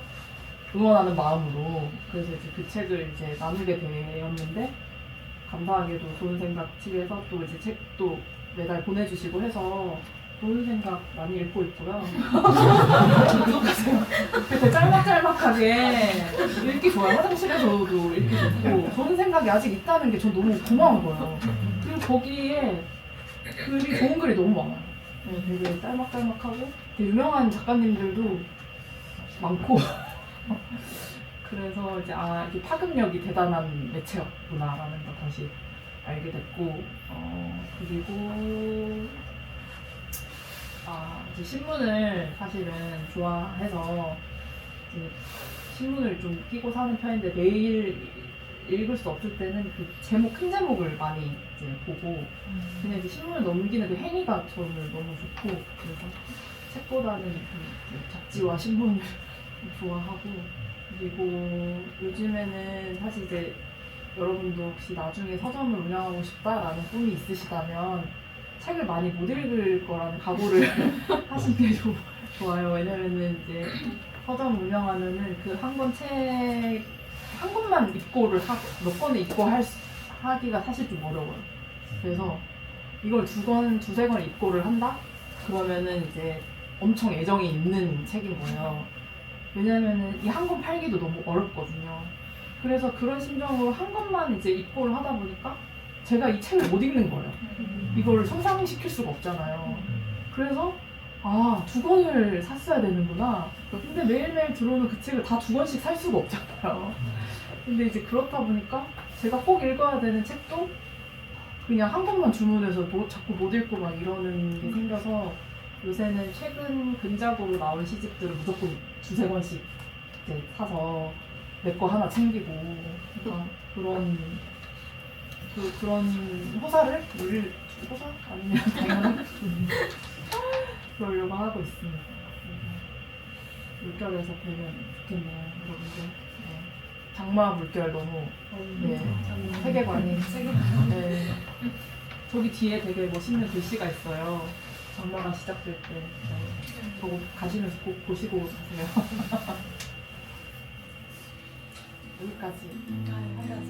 응원하는 마음으로 그래서 이제 그 책을 이제 나누게 되었는데 감사하게도 좋은 생각 측에서 또 이제 책도 매달 보내주시고 해서 좋은 생각 많이 읽고 있고요. 되게 짤막짤막하게 읽기 좋아요. 화장실에서도 읽기 좋고 좋은 생각이 아직 있다는 게 전 너무 고마운 거예요. 그리고 거기에 좋은 글이 너무 많아요. 네, 되게 짤막짤막하고 되게 유명한 작가님들도 많고 그래서 이제 이게 파급력이 대단한 매체였구나라는 걸 다시 알게 됐고 그리고 이제 신문을 사실은 좋아해서 이제 신문을 좀 끼고 사는 편인데 매일 읽을 수 없을 때는 그 큰 제목을 많이 이제 보고 그냥 이제 신문을 넘기는 그 행위가 저는 너무 좋고 그래서 책보다는 그 잡지와 신문을 좋아하고 그리고 요즘에는 사실 이제 여러분도 혹시 나중에 서점을 운영하고 싶다라는 꿈이 있으시다면 책을 많이 못 읽을 거라는 각오를 하시는 게 좋아요. 왜냐면은 이제 서점 운영하면은 그 한 권만 입고를 몇 권을 하기가 사실 좀 어려워요. 그래서 이걸 두세 권 입고를 한다? 그러면은 이제 엄청 애정이 있는 책인 거예요. 왜냐면은 이 한 권 팔기도 너무 어렵거든요. 그래서 그런 심정으로 한 권만 이제 입고를 하다 보니까 제가 이 책을 못 읽는 거예요. 이걸 성장시킬 수가 없잖아요. 그래서 2권을 샀어야 되는구나. 근데 매일매일 들어오는 그 책을 다 2권씩 살 수가 없잖아요. 근데 이제 그렇다 보니까 제가 꼭 읽어야 되는 책도 그냥 한 권만 주문해서 자꾸 못 읽고 막 이러는 게 생겨서 요새는 최근 근작으로 나온 시집들을 무조건 2-3권씩 이제 사서 내 거 하나 챙기고 그러니까 그런 호사를 호사? 아니면 당연한 그러려고 하고 있습니다. 물결에서 뵈면 좋겠네요, 여러분들. 네. 장마 물결 너무 세계관이 네. 저기 뒤에 되게 멋있는 글씨가 있어요. 장마가 시작될 때 저거 가시면서 꼭 보시고 가세요. 여기까지. 여기까지.